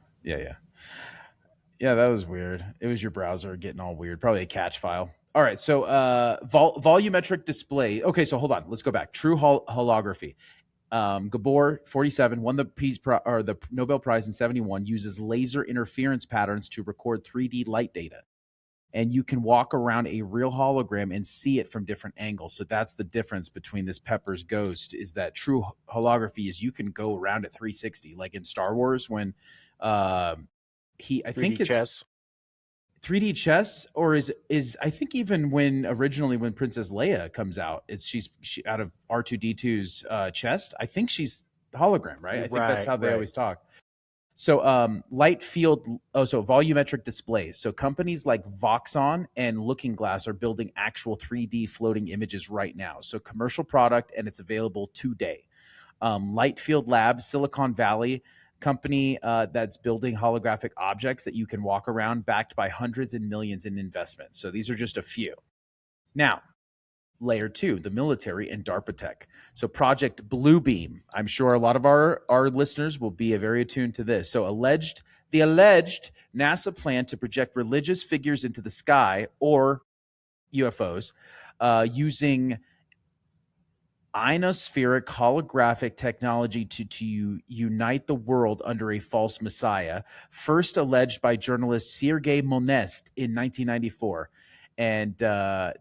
That was weird. It was your browser getting all weird. Probably a catch file. All right. So volumetric display. Okay, so hold on. Let's go back. True holography. Gabor, 47, won the Nobel Prize in 71, uses laser interference patterns to record 3D light data. And you can walk around a real hologram and see it from different angles. So that's the difference between this Pepper's Ghost, is that true holography is you can go around at 360, like in Star Wars when I think it's chess. 3D chess, or is I think even when Princess Leia comes out, she out of R2D2's chest. I think she's the hologram, right? I think that's how they always talk. So volumetric displays. So companies like Voxon and Looking Glass are building actual 3D floating images right now. So commercial product, and it's available today. Lightfield Labs, Silicon Valley company that's building holographic objects that you can walk around, backed by hundreds and millions in investments. So these are just a few. Now, layer 2, the military and DARPA tech. So Project Bluebeam. I'm sure a lot of our listeners will be very attuned to this. So the alleged NASA plan to project religious figures into the sky, or UFOs, using ionospheric holographic technology to unite the world under a false messiah, first alleged by journalist Sergei Monest in 1994. And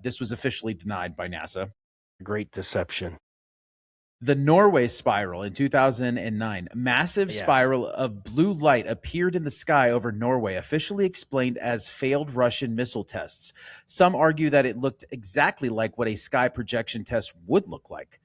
this was officially denied by NASA. Great deception. The Norway spiral in 2009. Massive spiral of blue light appeared in the sky over Norway, officially explained as failed Russian missile tests. Some argue that it looked exactly like what a sky projection test would look like.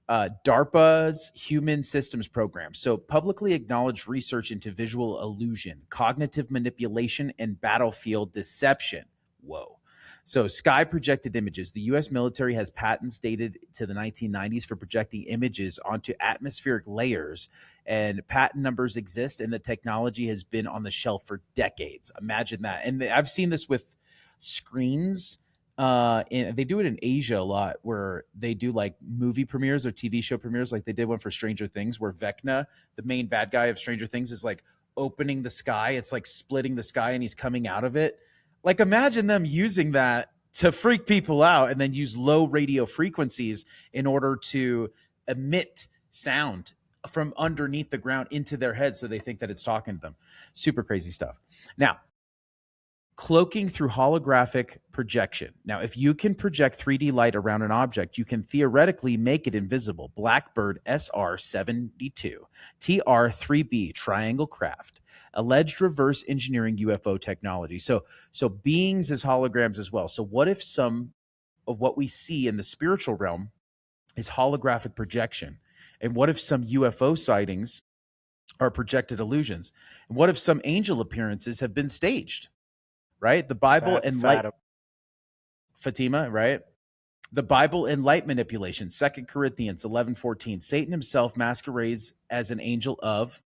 DARPA's Human Systems Program. So publicly acknowledged research into visual illusion, cognitive manipulation, and battlefield deception. Whoa. So sky projected images. The U.S. military has patents dated to the 1990s for projecting images onto atmospheric layers, and patent numbers exist, and the technology has been on the shelf for decades. Imagine that. And I've seen this with screens. And they do it in Asia a lot, where they do like movie premieres or TV show premieres. Like they did one for Stranger Things, where Vecna, the main bad guy of Stranger Things, is like opening the sky. It's like splitting the sky and he's coming out of it. Like, imagine them using that to freak people out and then use low radio frequencies in order to emit sound from underneath the ground into their heads so they think that it's talking to them. Super crazy stuff. Now, cloaking through holographic projection. Now, if you can project 3D light around an object, you can theoretically make it invisible. Blackbird SR-72, TR-3B, Triangle Craft, alleged reverse engineering UFO technology. So beings as holograms as well. So what if some of what we see in the spiritual realm is holographic projection? And what if some UFO sightings are projected illusions? And what if some angel appearances have been staged? Right? The Bible and light, Fatima, right? The Bible and light manipulation, 2 Corinthians 11:14. Satan himself masquerades as an angel of.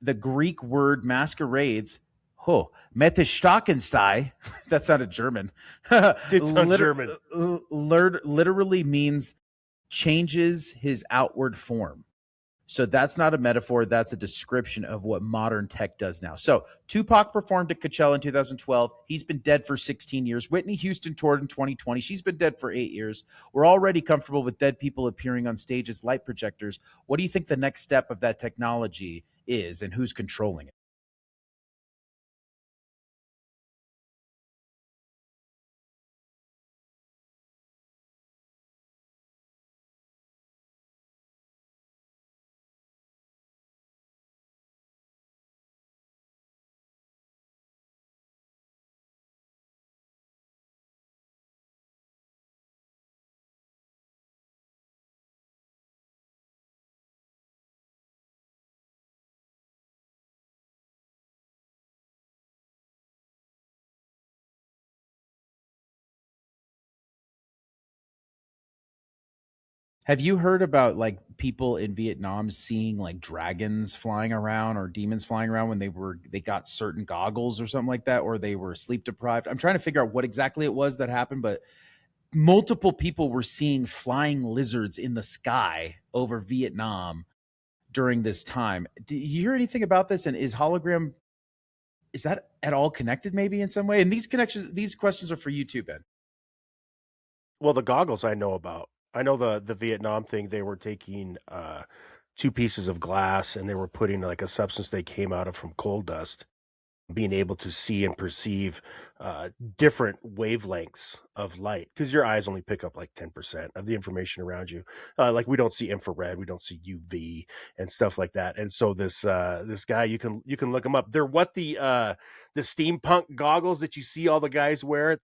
The Greek word masquerades, Metestakenstei, that sounded German. It's not German. Literally means changes his outward form. So that's not a metaphor. That's a description of what modern tech does now. So Tupac performed at Coachella in 2012. He's been dead for 16 years. Whitney Houston toured in 2020. She's been dead for 8 years. We're already comfortable with dead people appearing on stage as light projectors. What do you think the next step of that technology is, and who's controlling it? Have you heard about like people in Vietnam seeing like dragons flying around or demons flying around when they got certain goggles or something like that, or they were sleep deprived? I'm trying to figure out what exactly it was that happened, but multiple people were seeing flying lizards in the sky over Vietnam during this time. Do you hear anything about this? And is that at all connected maybe in some way? And these questions are for you too, Ben. Well, the goggles I know about. I know the Vietnam thing. They were taking two pieces of glass and they were putting like a substance they came out of from coal dust, being able to see and perceive different wavelengths of light, because your eyes only pick up like 10% of the information around you. Like we don't see infrared, we don't see UV and stuff like that. And so this guy, you can look him up. They're what the steampunk goggles that you see all the guys wear.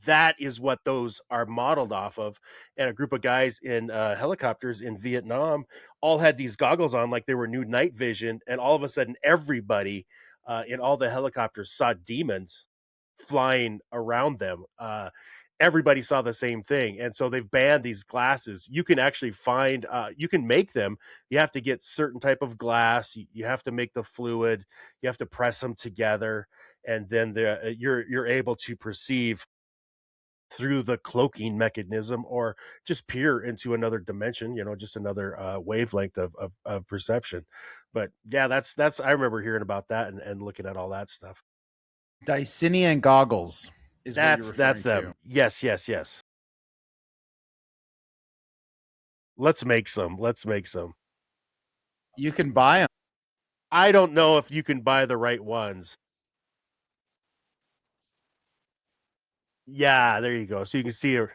That is what those are modeled off of. And a group of guys in helicopters in Vietnam all had these goggles on like they were new night vision, and all of a sudden everybody in all the helicopters saw demons flying around them. Everybody saw the same thing, and so they've banned these glasses. You can actually find, you can make them. You have to get certain type of glass. You have to make the fluid. You have to press them together, and then you're able to perceive through the cloaking mechanism, or just peer into another dimension, just another wavelength of perception. But yeah, that's I remember hearing about that and looking at all that stuff. Dicinian goggles is what you're referring That's to. them. Yes. Let's make some. You can buy them. I don't know if you can buy the right ones. Yeah, there you go. So you can see her.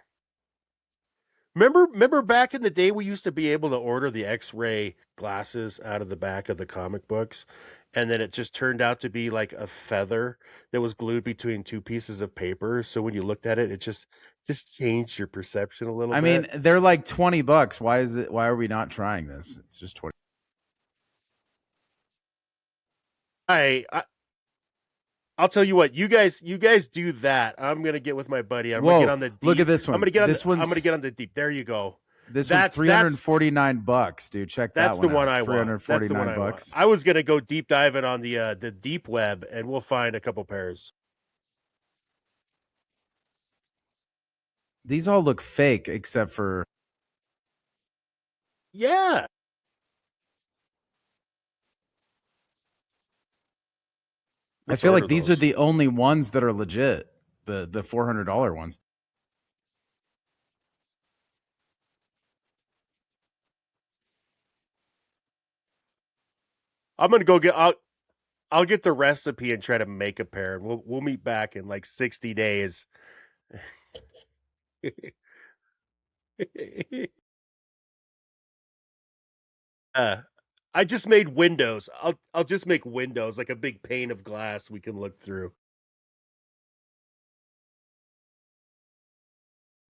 Remember back in the day, we used to be able to order the X-ray glasses out of the back of the comic books, and then it just turned out to be like a feather that was glued between two pieces of paper. So when you looked at it, it just changed your perception a little bit. I mean, they're like $20. Why are we not trying this? It's just 20. I'll tell you what, you guys do that. I'm gonna get with my buddy. I'm gonna get on the deep. Look at this one. I'm gonna get on the deep. There you go. This was $349, dude. Check that one. That's the one I want. $349. I was gonna go deep diving on the deep web, and we'll find a couple pairs. These all look fake, except for yeah. I Let's feel like order these are those. the only ones that are legit. The $400 ones. I'm gonna go get. I'll get the recipe and try to make a pair. We'll meet back in like 60 days. uh, I just made windows. I'll just make windows, like a big pane of glass we can look through.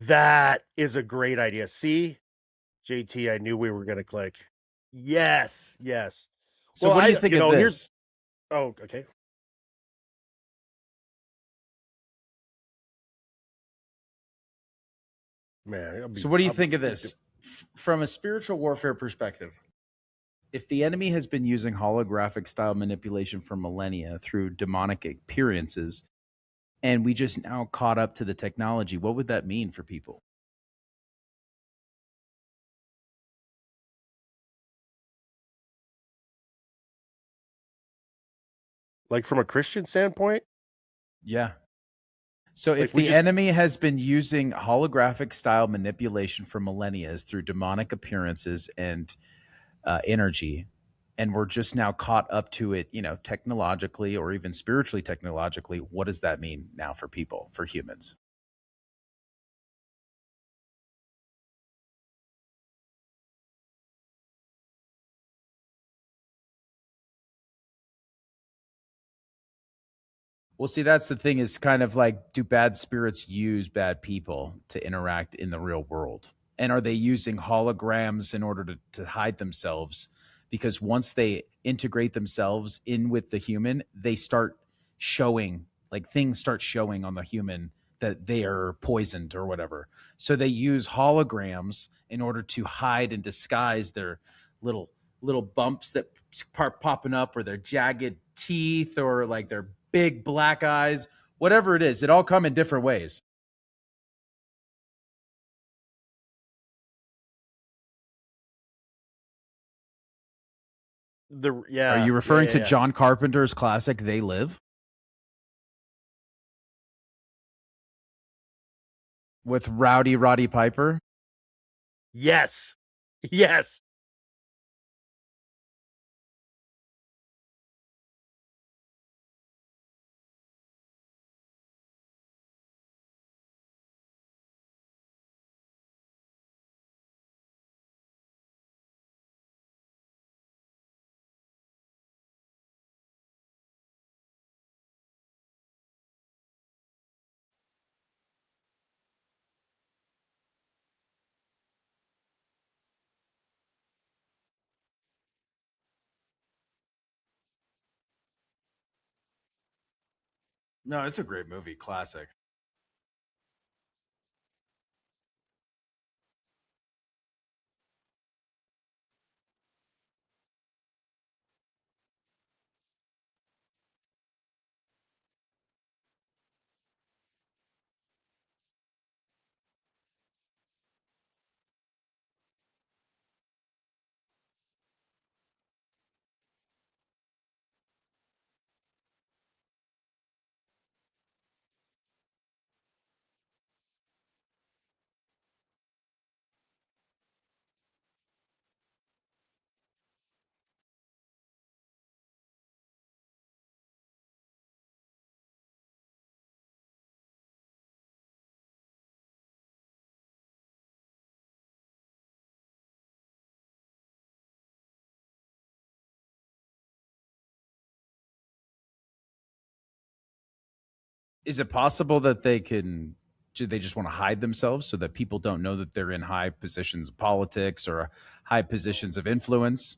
That is a great idea. See, JT, I knew we were gonna click. Yes, yes. So Well, what do you think of here's. this? Oh, okay. Man, So what do you I'll think of be this? From a spiritual warfare perspective, if the enemy has been using holographic style manipulation for millennia through demonic appearances, and we just now caught up to the technology, what would that mean for people? like from a Christian standpoint. Yeah. So if Like we the just enemy has been using holographic style manipulation for millennia through demonic appearances and energy, and we're just now caught up to it, technologically or even spiritually technologically, what does that mean now for people, for humans? Well, see, that's the thing is kind of like, do bad spirits use bad people to interact in the real world? And are they using holograms in order to hide themselves? Because once they integrate themselves in with the human, they start showing, like things start showing on the human that they are poisoned or whatever. So they use holograms in order to hide and disguise their little bumps that start popping up, or their jagged teeth, or like their big black eyes, whatever it is. It all come in different ways. the Are yeah you yeah referring yeah to yeah John Carpenter's classic They Live with Rowdy Roddy Piper? yes yes. No, it's a great movie, classic. Is it possible that they just want to hide themselves so that people don't know that they're in high positions of politics or high positions of influence?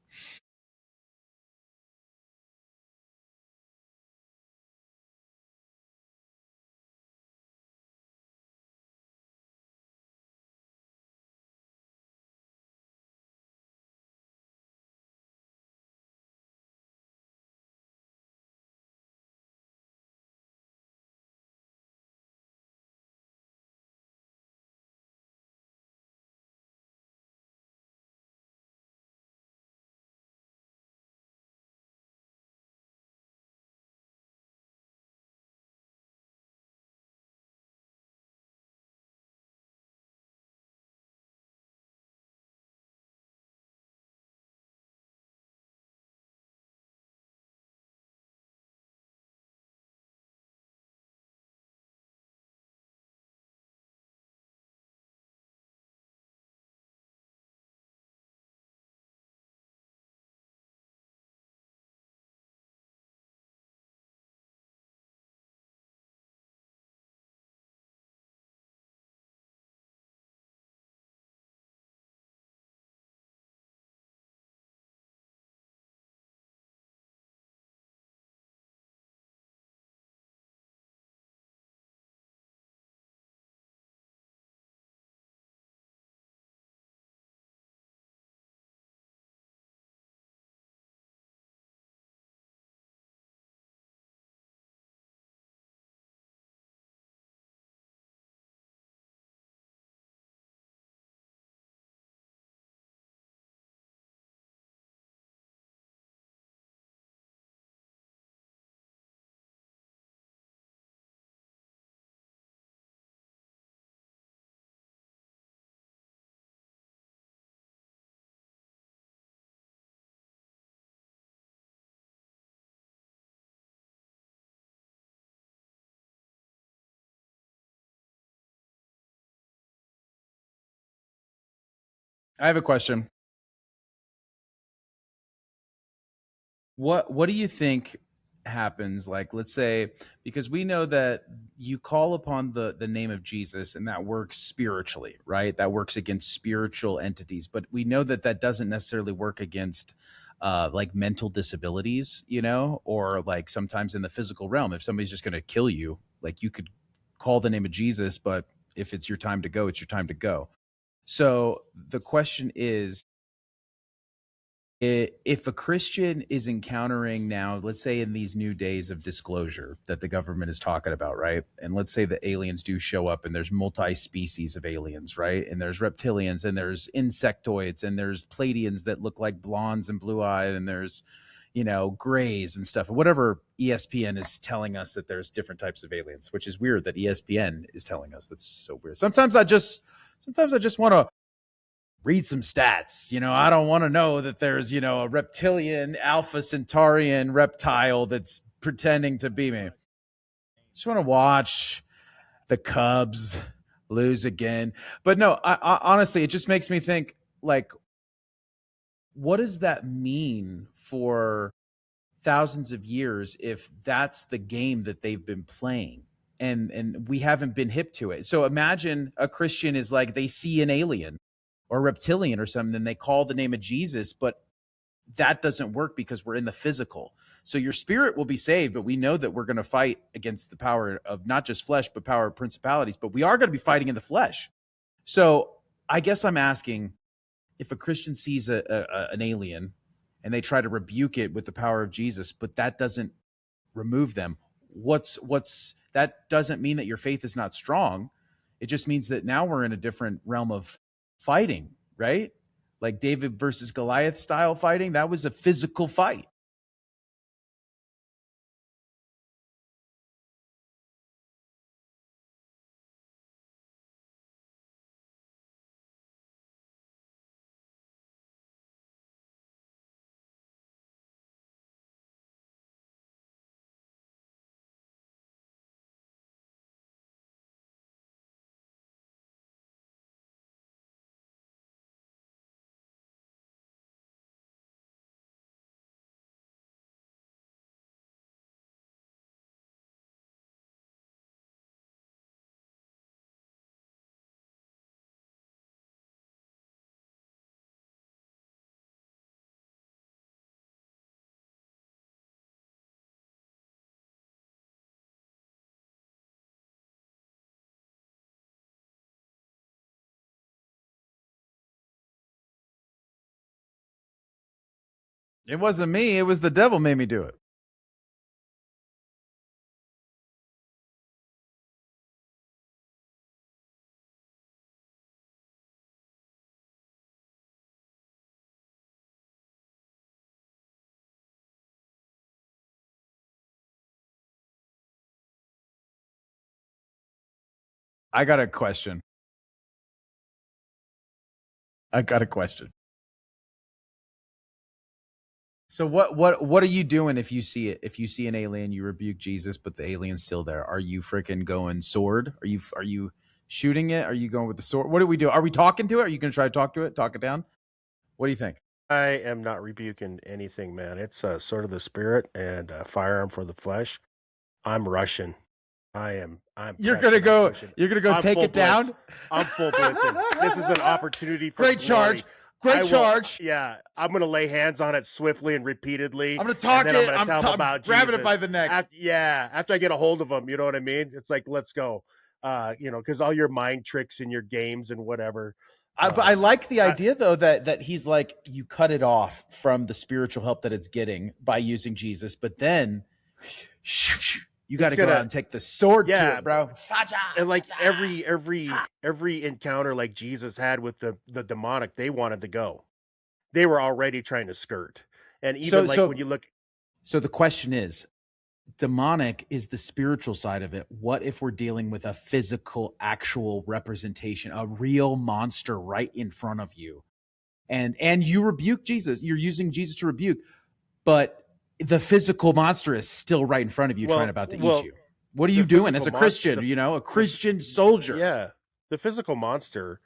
I have a question. What do you think happens? Like, let's say, because we know that you call upon the name of Jesus, and that works spiritually, right? That works against spiritual entities, but we know that that doesn't necessarily work against like mental disabilities, or like sometimes in the physical realm, if somebody's just going to kill you, like you could call the name of Jesus, but if it's your time to go, it's your time to go. So the question is, if a Christian is encountering now, let's say in these new days of disclosure that the government is talking about, right? And let's say the aliens do show up and there's multi-species of aliens, right? And there's reptilians and there's insectoids and there's Pleiadians that look like blondes and blue-eyed and there's, grays and stuff. Whatever ESPN is telling us that there's different types of aliens, which is weird that ESPN is telling us. That's so weird. Sometimes I just want to read some stats. I don't want to know that there's, a reptilian Alpha Centaurian reptile that's pretending to be me. Just want to watch the Cubs lose again. But no, I honestly, it just makes me think, like, what does that mean for thousands of years if that's the game that they've been playing? And we haven't been hip to it. So imagine a Christian is like, they see an alien or reptilian or something, and they call the name of Jesus, but that doesn't work because we're in the physical. So your spirit will be saved, but we know that we're going to fight against the power of not just flesh, but power of principalities, but we are going to be fighting in the flesh. So I guess I'm asking, if a Christian sees an alien and they try to rebuke it with the power of Jesus, but that doesn't remove them, that doesn't mean that your faith is not strong. It just means that now we're in a different realm of fighting, right? Like David versus Goliath style fighting. That was a physical fight. It wasn't me. It was the devil made me do it. I got a question. So what are you doing if you see it? If you see an alien, you rebuke Jesus, but the alien's still there. Are you freaking going sword? Are you shooting it? Are you going with the sword? What do we do? Are we talking to it? Are you going to try to talk to it? Talk it down? What do you think? I am not rebuking anything, man. It's sort of the spirit and firearm for the flesh. I'm Russian. I'm You're gonna go. You're gonna go I'm take full it down. I'm full blitzing. This is an opportunity for Great charge. Great charge. Yeah, I'm gonna lay hands on it swiftly and repeatedly. I'm gonna talk and then it. I'm gonna tell them about grabbing Jesus. it by the neck. After I get a hold of them, you know what I mean? It's like, let's go. Because all your mind tricks and your games and whatever. But I like the idea though that he's like, you cut it off from the spiritual help that it's getting by using Jesus, but then you got to go out and take the sword to it, bro. And like every encounter like Jesus had with the demonic, they wanted to go. They were already trying to skirt. And even when you look. So the question is, demonic is the spiritual side of it. What if we're dealing with a physical, actual representation, a real monster right in front of you, and you rebuke Jesus? You're using Jesus to rebuke, but the physical monster is still right in front of you, trying about to eat you. What are you doing as a Christian? A Christian soldier. Yeah, the physical monster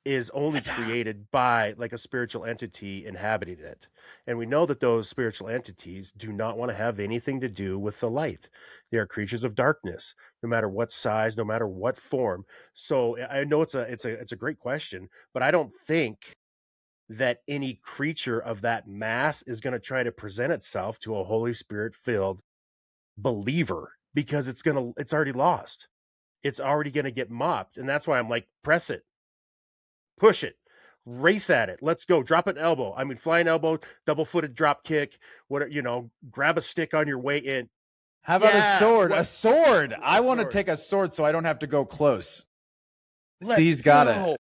is only created by like a spiritual entity inhabiting it. And we know that those spiritual entities do not want to have anything to do with the light. They are creatures of darkness, no matter what size, no matter what form. So I know it's a great question, but I don't think that any creature of that mass is going to try to present itself to a Holy Spirit filled believer, because it's already lost. It's already going to get mopped. And that's why I'm like, press it, push it, race at it. Let's go. Drop an elbow. I mean, flying elbow, double footed drop kick, grab a stick on your way in. How about a sword? What? A sword. I want to sword. take a sword so I don't have to go close. Let's got go. it.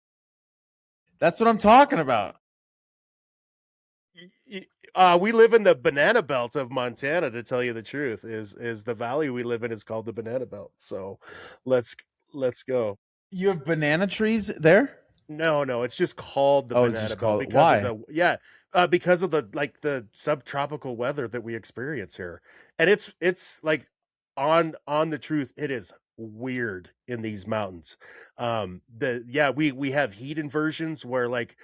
That's what I'm talking about. We live in the banana belt of Montana, to tell you the truth. Is the valley we live in is called the banana belt. So let's go. You have banana trees there? No, it's just called the Oh, it's banana just belt called- because why? because of the subtropical weather that we experience here. And it's like on the truth, it is weird in these mountains. We have heat inversions where like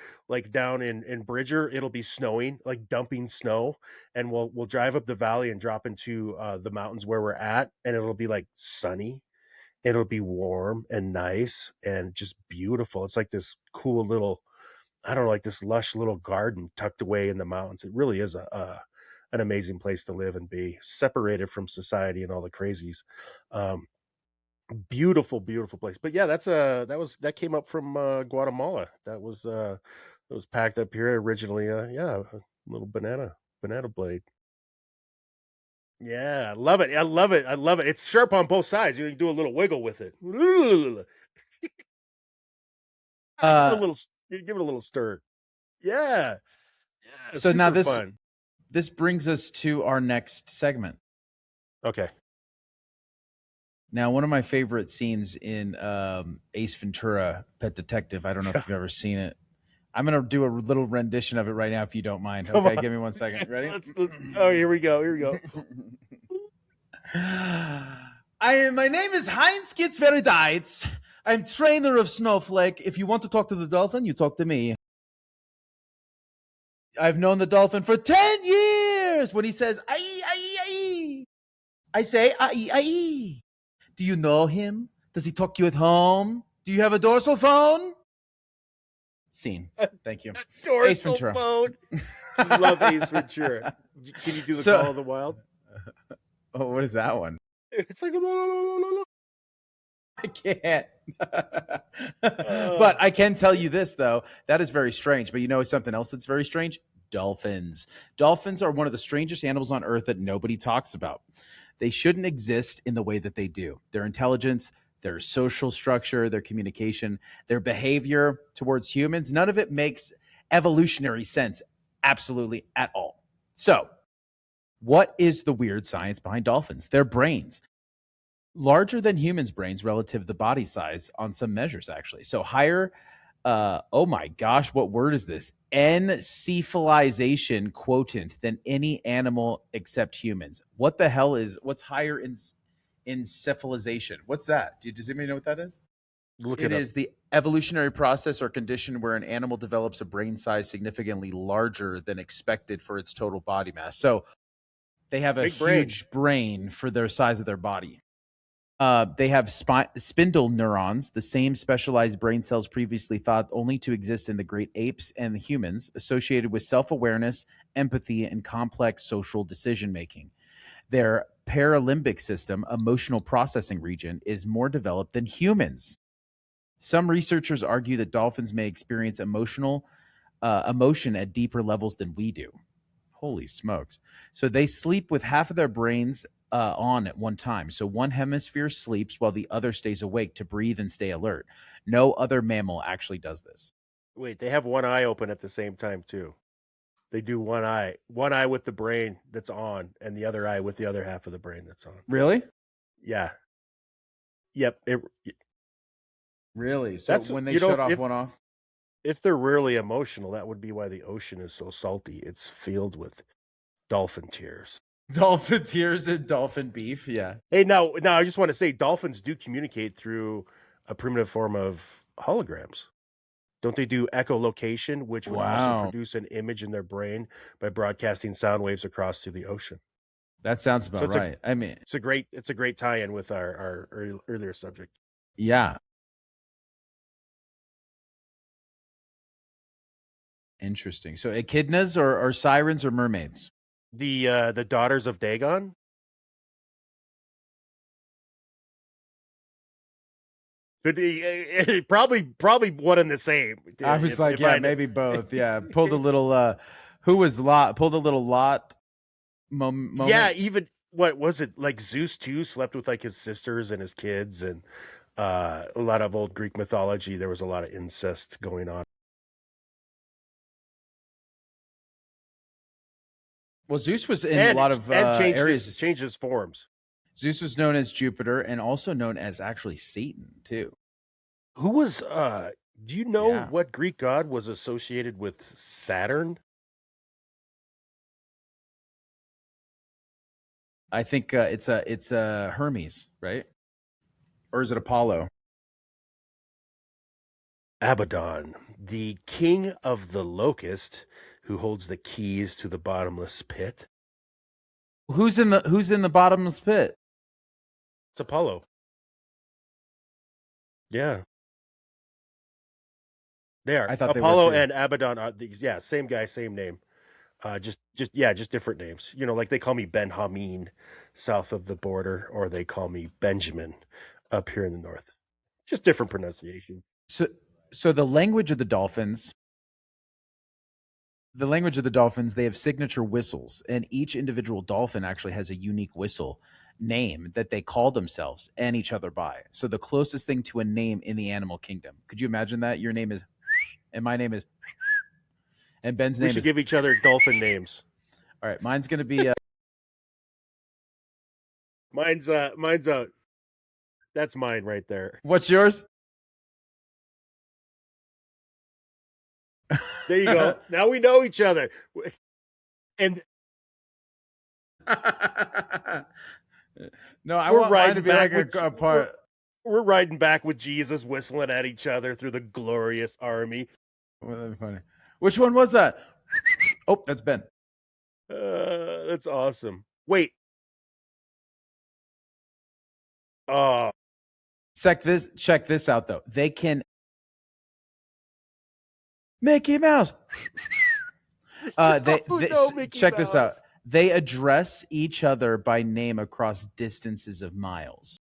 down in Bridger, it'll be snowing, like dumping snow, and we'll drive up the valley and drop into the mountains where we're at, and it'll be like sunny. It'll be warm and nice and just beautiful. It's like this cool little, I don't know, like this lush little garden tucked away in the mountains. It really is an amazing place to live and be, separated from society and all the crazies. Um, Beautiful, beautiful place. But yeah, that came up from Guatemala. That was packed up here originally. A little banana blade. Yeah, I love it. I love it. I love it. It's sharp on both sides. You can do a little wiggle with it. Give it a little stir. Yeah. Yeah. So now Super fun. this brings us to our next segment. Okay. Now, one of my favorite scenes in Ace Ventura: Pet Detective. I don't know if you've ever seen it. I'm going to do a little rendition of it right now, if you don't mind. Okay, give me 1 second. Ready? Here we go. My name is Heinz Gitzveridites. I'm trainer of Snowflake. If you want to talk to the dolphin, you talk to me. I've known the dolphin for 10 years. When he says, "Ai, ai, ai," I say, "Ai, ai." Do you know him? Does he talk to you at home? Do you have a dorsal phone? Scene. Thank you. Ace Ventura. Phone. Love Ace Ventura. Can you do the Call of the Wild? Oh, what is that one? It's like I can't. But I can tell you this, though. That is very strange. But you know something else that's very strange? Dolphins. Dolphins are one of the strangest animals on earth that nobody talks about. They shouldn't exist in the way that they do. Their intelligence, their social structure, their communication, their behavior towards humans, none of it makes evolutionary sense absolutely at all. So, what is the weird science behind dolphins? Their brains. Larger than humans' brains relative to the body size on some measures, actually. So higher, oh my gosh, what word is this? Encephalization quotient than any animal except humans. What the hell what's higher in encephalization? What's that? Does anybody know what that is? It is the evolutionary process or condition where an animal develops a brain size significantly larger than expected for its total body mass. So they have a huge brain for their size of their body. They have spindle neurons, the same specialized brain cells previously thought only to exist in the great apes and the humans, associated with self-awareness, empathy, and complex social decision-making. Their paralimbic system, emotional processing region, is more developed than humans. Some researchers argue that dolphins may experience emotion at deeper levels than we do. Holy smokes. So they sleep with half of their brains on at one time. So one hemisphere sleeps while the other stays awake to breathe and stay alert. No other mammal actually does this. Wait, they have one eye open at the same time too. They do one eye with the brain that's on, and the other eye with the other half of the brain that's on. Really? Yeah. Yep. Really? So when they shut off one off? If they're really emotional, that would be why the ocean is so salty. It's filled with dolphin tears. Dolphin tears and dolphin beef, yeah. Hey, now I just want to say dolphins do communicate through a primitive form of holograms. Don't they do echolocation, which would also Wow. produce an image in their brain by broadcasting sound waves across to the ocean? That sounds So about right. I mean, it's a great tie-in with our earlier subject. yeah. Interesting. So echidnas or sirens or mermaids? The daughters of Dagon. Could be probably one and the same. I was like, if yeah, I know. maybe both. Yeah, pulled a little. Who was Lot? Pulled a little Lot moment. Yeah, even what was it like? Zeus too slept with like his sisters and his kids, and a lot of old Greek mythology. There was a lot of incest going on. Well, Zeus was in a lot of and changed areas. changed his forms. Zeus was known as Jupiter and also known as actually Satan too. Who was do you know Yeah. what Greek god was associated with Saturn? I think it's Hermes, right? Or is it Apollo? Abaddon, the king of the locust, who holds the keys to the bottomless pit. Who's in the bottomless pit? It's Apollo. Yeah. They are. I thought they were Apollo too. and Abaddon are these, yeah, same guy, same name. Just different names. You know, like they call me Ben Hameen south of the border, or they call me Benjamin up here in the north. Just different pronunciation. So the language of the dolphins, they have signature whistles, and each individual dolphin actually has a unique whistle name that they call themselves and each other by. So the closest thing to a name in the animal kingdom. Could you imagine that? Your name is, and my name is, and Ben's We name should is. give each other dolphin names. All right, mine's gonna be. Mine's that's mine right there. What's yours? There you go. Now we know each other. And No, I We're want mine to riding be like back with- a part. we're riding back with Jesus, whistling at each other through the glorious army. Well, that'd be funny. Which one was that? Oh, that's Ben. That's awesome. Wait. Oh, Check this out though. They can Mickey Mouse. Mickey Check this Mouse. out. They address each other by name across distances of miles.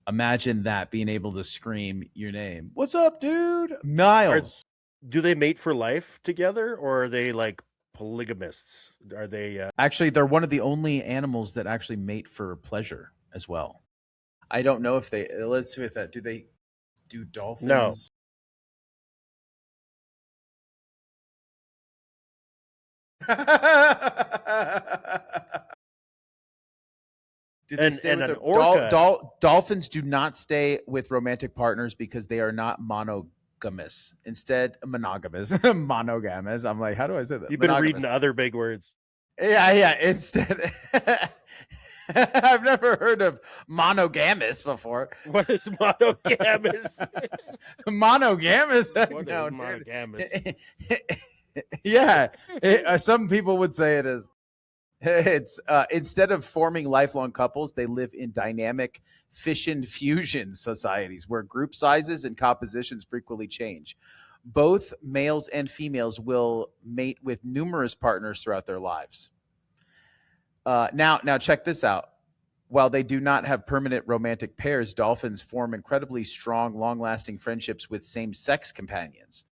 Imagine that, being able to scream your name. What's up, dude? Miles. Do they mate for life together, or are they like polygamists? Are they? Actually, they're one of the only animals that actually mate for pleasure as well. I don't know if they. Let's see with that. Do they do dolphins? No. Do they And- stay and with an their- orca- dolphins do not stay with romantic partners because they are not monogamous. Instead, monogamous. Monogamous. I'm like, how do I say that? You've been Monogamous. reading other big words. Yeah. Instead, I've never heard of monogamous before. What is monogamous? Monogamous. What No, is dude. monogamous? Yeah, some people would say it is. It's instead of forming lifelong couples, they live in dynamic fission fusion societies where group sizes and compositions frequently change. Both males and females will mate with numerous partners throughout their lives. Now check this out. While they do not have permanent romantic pairs, dolphins form incredibly strong, long-lasting friendships with same-sex companions.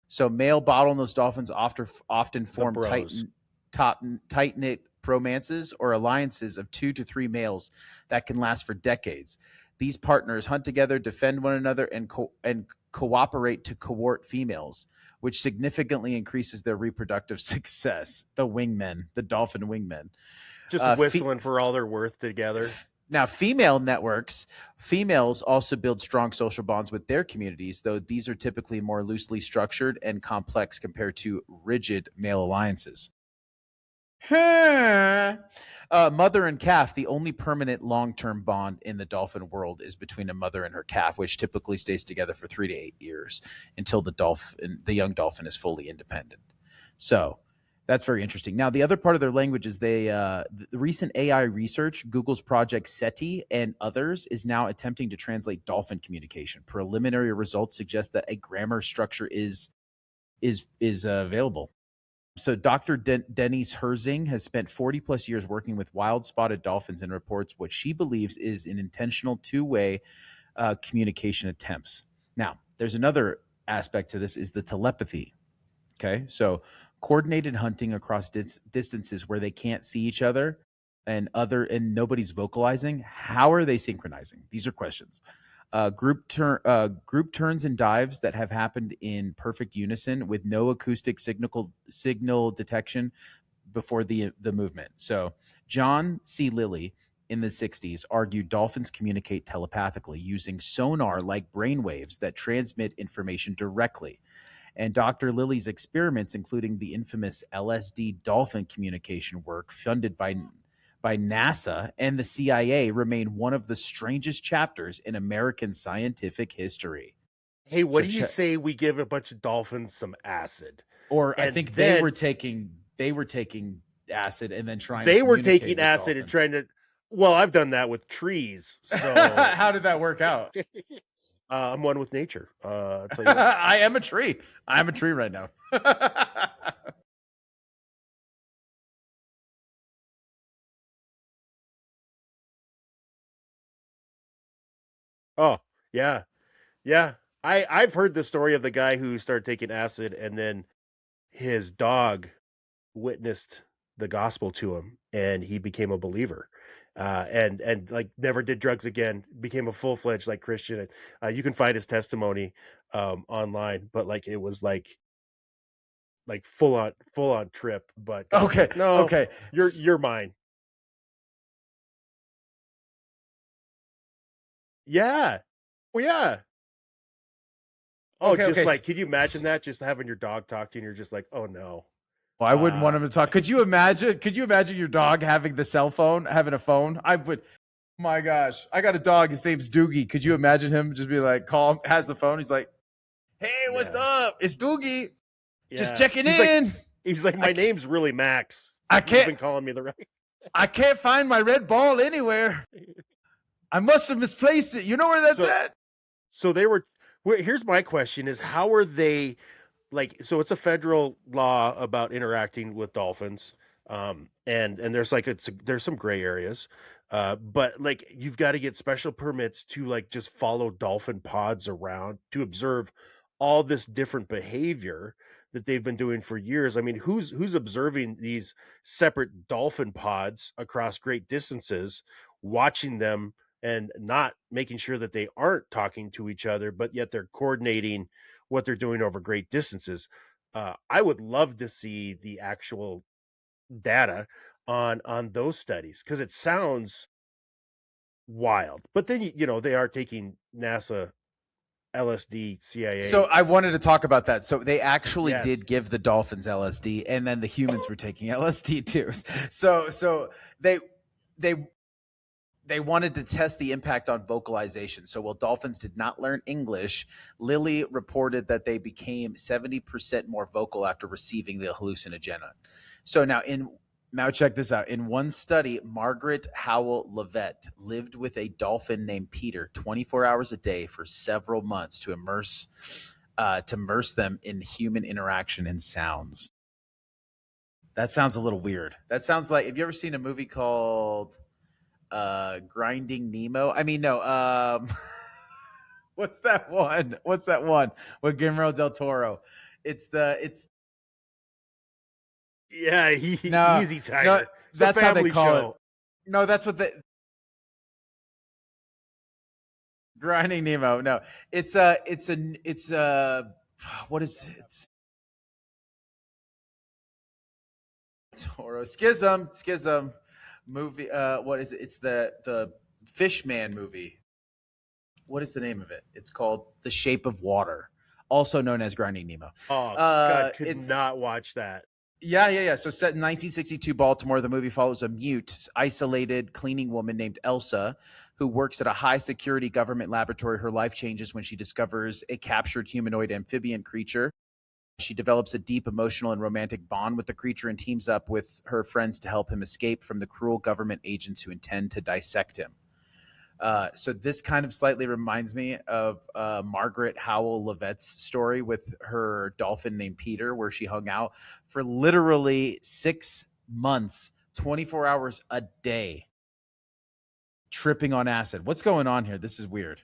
So male bottlenose dolphins often form bros. tight-knit romances or alliances of 2 to 3 males that can last for decades. These partners hunt together, defend one another, and cooperate to cohort females, which significantly increases their reproductive success. The dolphin wingmen. Just whistling for all they're worth together. Now, females also build strong social bonds with their communities, though these are typically more loosely structured and complex compared to rigid male alliances. Mother and calf, the only permanent long-term bond in the dolphin world is between a mother and her calf, which typically stays together for 3 to 8 years until the young dolphin is fully independent. So that's very interesting. Now, the other part of their language is the recent AI research, Google's Project SETI and others, is now attempting to translate dolphin communication. Preliminary results suggest that a grammar structure is available. So Dr. Denise Herzing has spent 40 plus years working with wild spotted dolphins and reports what she believes is an intentional two-way communication attempts. Now, there's another aspect to this is the telepathy. Okay, so coordinated hunting across distances where they can't see each other and nobody's vocalizing. How are they synchronizing? These are questions. Group turns and dives that have happened in perfect unison with no acoustic signal detection before the movement. So John C. Lilly in the 60s argued dolphins communicate telepathically using sonar like brainwaves that transmit information directly. And Dr. Lilly's experiments, including the infamous LSD dolphin communication work funded by NASA and the CIA, remain one of the strangest chapters in American scientific history. Hey, what do you say we give a bunch of dolphins some acid? Or I think they were taking acid and then trying to communicate with acid dolphins. and trying to. Well, I've done that with trees. So how did that work out? I'm one with nature. I'll tell you what. I am a tree. I'm a tree right now. Oh, yeah. Yeah. I've heard the story of the guy who started taking acid and then his dog witnessed the gospel to him and he became a believer. And like never did drugs again, became a full-fledged like Christian. You can find his testimony online, but like it was like full on trip. But okay, like, no, okay, you're mine. Yeah. Well, yeah. Oh, okay, just okay. like, can you imagine that? Just having your dog talk to you and you're just like, oh no. Well, I wouldn't want him to talk. Could you imagine your dog having the cell phone, having a phone? I would. My gosh, I got a dog. His name's Doogie. Could you imagine him just be like, call him, has the phone? He's like, hey, what's up? It's Doogie. Yeah. Just checking in. He's like, my name's really Max. I can't. You've been calling me the right. I can't find my red ball anywhere. I must have misplaced it. You know where that's at? So they were. Here's my question: is how are they? Like, so it's a federal law about interacting with dolphins, and there's like there's some gray areas, but like you've got to get special permits to like just follow dolphin pods around to observe all this different behavior that they've been doing for years. I mean, who's observing these separate dolphin pods across great distances, watching them and not making sure that they aren't talking to each other, but yet they're coordinating what they're doing over great distances. I would love to see the actual data on those studies because it sounds wild. But then you know they are taking NASA, LSD, CIA. So I wanted to talk about that. So they actually Yes. did give the dolphins LSD, and then the humans were taking LSD too. So they wanted to test the impact on vocalization. So while dolphins did not learn English, Lilly reported that they became 70% more vocal after receiving the hallucinogen. So now check this out. In one study, Margaret Howell Levitt lived with a dolphin named Peter 24 hours a day for several months to immerse them in human interaction and sounds. That sounds a little weird. That sounds like, have you ever seen a movie called Grinding Nemo? I mean, no. What's that one with Guillermo del Toro? Yeah, Easy Tiger. No, that's how they call show. it. No, that's what the Grinding Nemo. No, it's what is it? It's Toro Schism movie. What is it? It's the Fishman movie. What is the name of it? It's called The Shape of Water, also known as Grinding Nemo. Oh God, could not watch that. Yeah. So set in 1962 Baltimore, the movie follows a mute, isolated cleaning woman named Elsa who works at a high security government laboratory. Her life changes when she discovers a captured humanoid amphibian creature. She develops a deep emotional and romantic bond with the creature and teams up with her friends to help him escape from the cruel government agents who intend to dissect him. So this kind of slightly reminds me of Margaret Howell Levette's story with her dolphin named Peter, where she hung out for literally 6 months, 24 hours a day, tripping on acid. What's going on here? This is weird.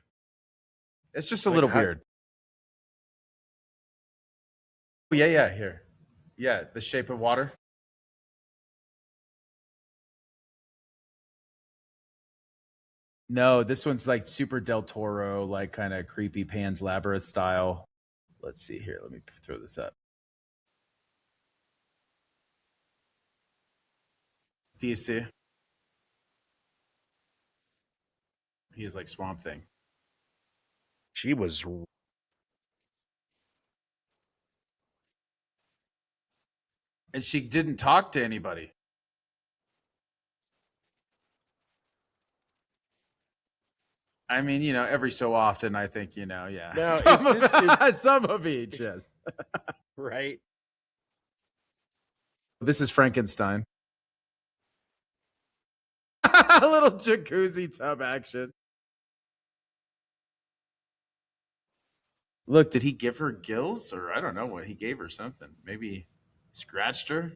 It's just a little weird. Yeah, here. Yeah, The Shape of Water. No, this one's like super Del Toro, like kind of creepy Pan's Labyrinth style. Let's see here. Let me throw this up. Do you see? He is like Swamp Thing. She was. And she didn't talk to anybody. I mean, every so often, I think, yeah. No, some of each, yes. Right. This is Frankenstein. A little jacuzzi tub action. Look, did he give her gills? Or I don't know what he gave her, something. Maybe scratched her?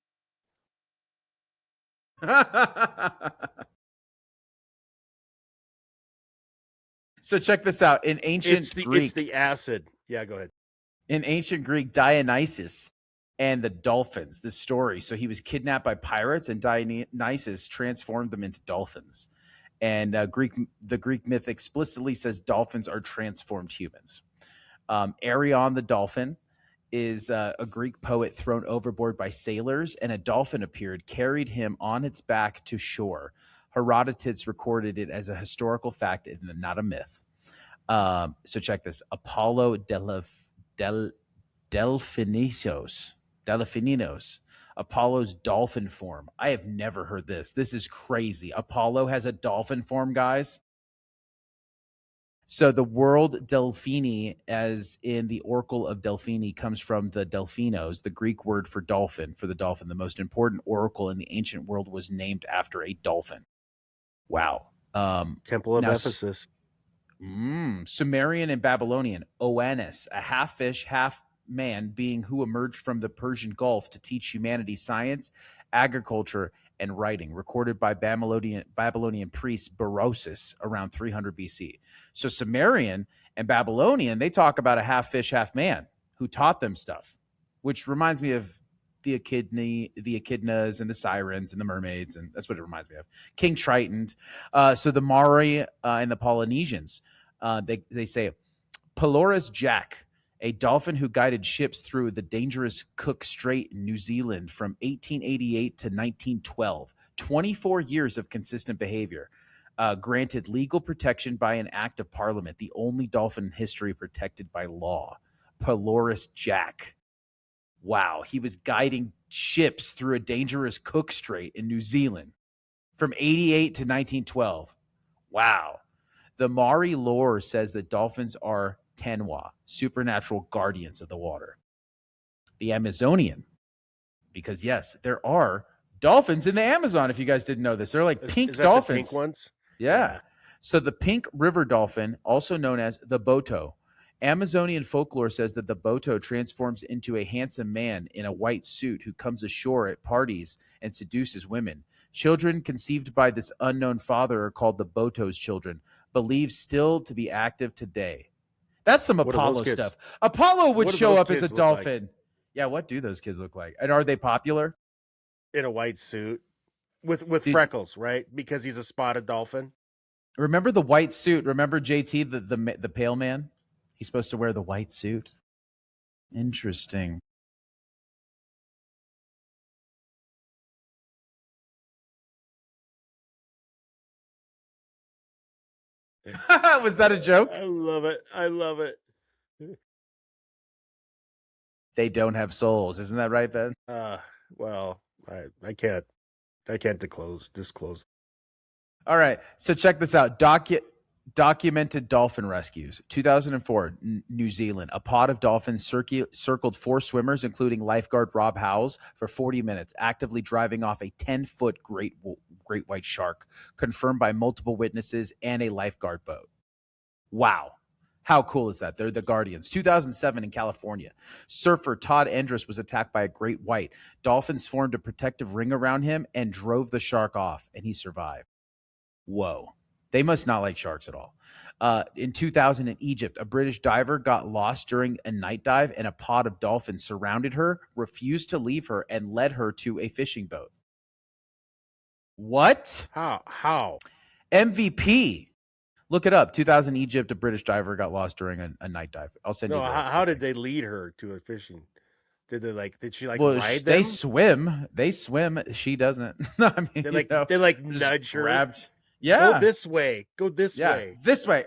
So check this out. In ancient Greek, it's the acid. Yeah, go ahead. In ancient Greek, Dionysus and the dolphins, this story. So he was kidnapped by pirates, and Dionysus transformed them into dolphins. And the Greek myth explicitly says dolphins are transformed humans. Arion the dolphin is a Greek poet thrown overboard by sailors, and a dolphin appeared, carried him on its back to shore. Herodotus recorded it as a historical fact and not a myth. So check this. Apollo Delphininos, Apollo's dolphin form. I have never heard this. This is crazy. Apollo has a dolphin form, guys. So the word Delphini, as in the Oracle of Delphini, comes from the Delphinos, the Greek word for dolphin, for the dolphin. The most important oracle in the ancient world was named after a dolphin. Wow. Temple of Ephesus. Sumerian and Babylonian. Oannes, a half fish, half man being who emerged from the Persian Gulf to teach humanity science, agriculture, and writing, recorded by Babylonian priest Berosus around 300 BC. So Sumerian and Babylonian, they talk about a half fish, half man who taught them stuff, which reminds me of the echidnas and the sirens and the mermaids, and that's what it reminds me of. King Triton. So the Maori and the Polynesians, they say Pelorus Jack, a dolphin who guided ships through the dangerous Cook Strait in New Zealand from 1888 to 1912. 24 years of consistent behavior. Granted legal protection by an act of parliament, the only dolphin in history protected by law. Pelorus Jack. Wow, he was guiding ships through a dangerous Cook Strait in New Zealand from 88 to 1912. Wow. The Maori lore says that dolphins are tenwa, supernatural guardians of the water. The Amazonian, because yes, there are dolphins in the Amazon, if you guys didn't know this. They're like pink dolphins. The pink ones? Yeah. So the pink river dolphin, also known as the boto. Amazonian folklore says that the boto transforms into a handsome man in a white suit who comes ashore at parties and seduces women. Children conceived by this unknown father are called the boto's children, believed still to be active today. That's some Apollo stuff. Apollo would show up as a dolphin. Like? Yeah, what do those kids look like? And are they popular? In a white suit with freckles, right? Because he's a spotted dolphin. Remember the white suit? Remember JT, the pale man? He's supposed to wear the white suit. Interesting. Was that a joke? I love it. I love it. They don't have souls. Isn't that right, Ben? Well, I can't disclose. All right. So check this out. Documented dolphin rescues. 2004, New Zealand. A pod of dolphins circled 4 swimmers, including lifeguard Rob Howells, for 40 minutes, actively driving off a 10-foot great white shark, confirmed by multiple witnesses and a lifeguard boat. Wow. How cool is that? They're the Guardians. 2007 in California. Surfer Todd Endress was attacked by a great white. Dolphins formed a protective ring around him and drove the shark off, and he survived. Whoa. They must not like sharks at all. In 2000 in Egypt, a British diver got lost during a night dive, and a pod of dolphins surrounded her, refused to leave her, and led her to a fishing boat. What? How? MVP. Look it up. 2000 Egypt, a British diver got lost during a night dive. I'll send you. How did they lead her to a fishing? Did she ride them? They swim. She doesn't. I mean, they nudge her. Grabbed. Yeah. Go this way. This way.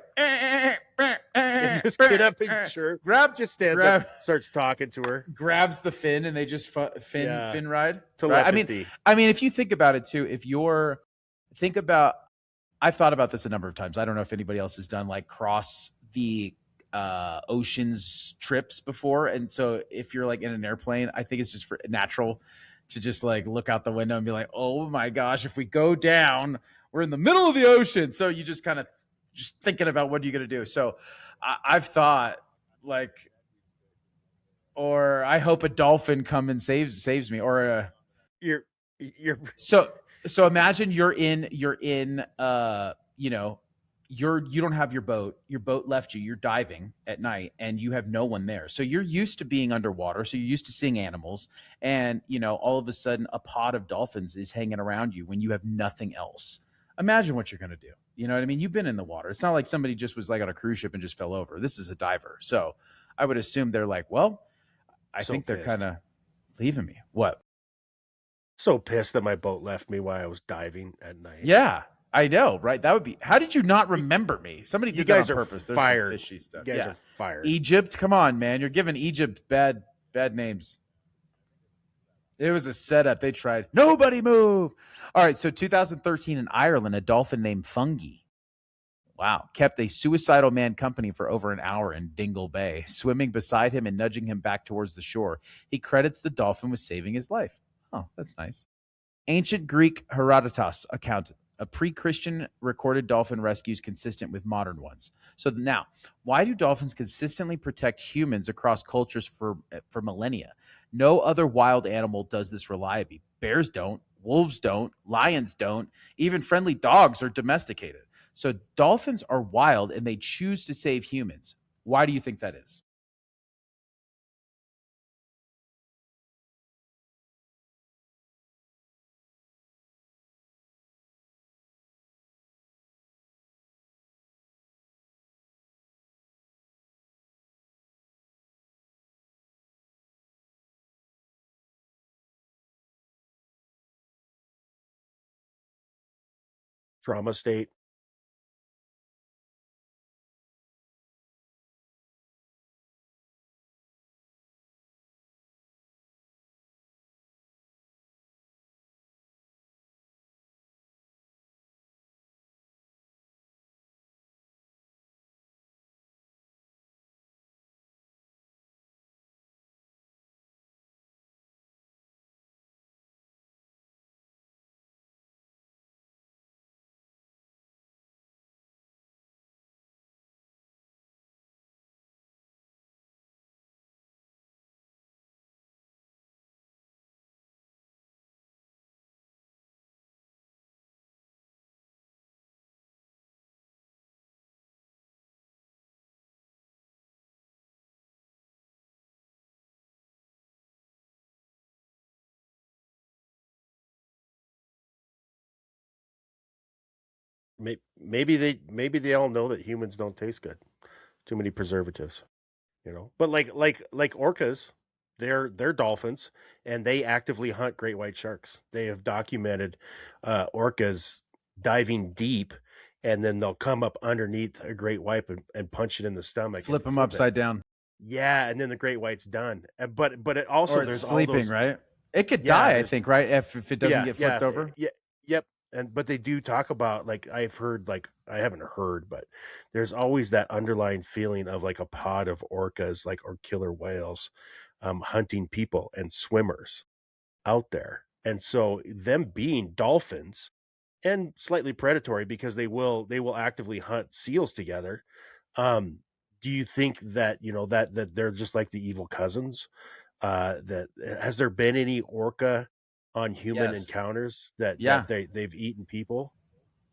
Just get up and sure. Just stands up, starts talking to her. Grabs the fin, and they just fin ride. Telepathy. I mean, if you think about it too, I've thought about this a number of times. I don't know if anybody else has done like cross the oceans trips before. And so if you're like in an airplane, I think it's just natural to just like look out the window and be like, oh my gosh, if we go down, we're in the middle of the ocean. So you just kind of just thinking about what are you going to do. So I've thought like, or I hope a dolphin come and saves me, or you're so imagine you don't have your boat left you, you're diving at night and you have no one there. So you're used to being underwater. So you're used to seeing animals, and all of a sudden a pod of dolphins is hanging around you when you have nothing else. Imagine what you're going to do. You know what I mean? You've been in the water. It's not like somebody just was like on a cruise ship and just fell over. This is a diver. So I would assume they're like, well, I think they're kind of leaving me. What? So pissed that my boat left me while I was diving at night. Yeah, I know, right? That would be. How did you not remember me? Somebody did that on purpose. There's fired. Some fishy stuff. You guys are fired. Egypt, come on, man! You're giving Egypt bad names. It was a setup. They tried. Nobody move. All right. So 2013 in Ireland, a dolphin named Fungi. Wow. Kept a suicidal man company for over an hour in Dingle Bay, swimming beside him and nudging him back towards the shore. He credits the dolphin with saving his life. Oh, that's nice. Ancient Greek Herodotus account, a pre-Christian recorded dolphin rescues consistent with modern ones. So now, why do dolphins consistently protect humans across cultures for millennia? No other wild animal does this reliably. Bears don't, wolves don't, lions don't, even friendly dogs are domesticated. So dolphins are wild and they choose to save humans. Why do you think that is? Trauma state. Maybe they all know that humans don't taste good. Too many preservatives, But like orcas, they're dolphins, and they actively hunt great white sharks. They have documented orcas diving deep, and then they'll come up underneath a great white and punch it in the stomach, flip them upside down. Yeah, and then the great white's done. But it also there's sleeping, right? It could Yeah, die, I think, right? If it doesn't get flipped over. yeah, yep. But they do talk about, like, I've heard, like, I haven't heard, but there's always that underlying feeling of like a pod of orcas, like, or killer whales, hunting people and swimmers out there. And so them being dolphins and slightly predatory because they will actively hunt seals together. Um, do you think that, that they're just like the evil cousins? That has there been any orca on human Yes. encounters that Yeah. they've eaten people?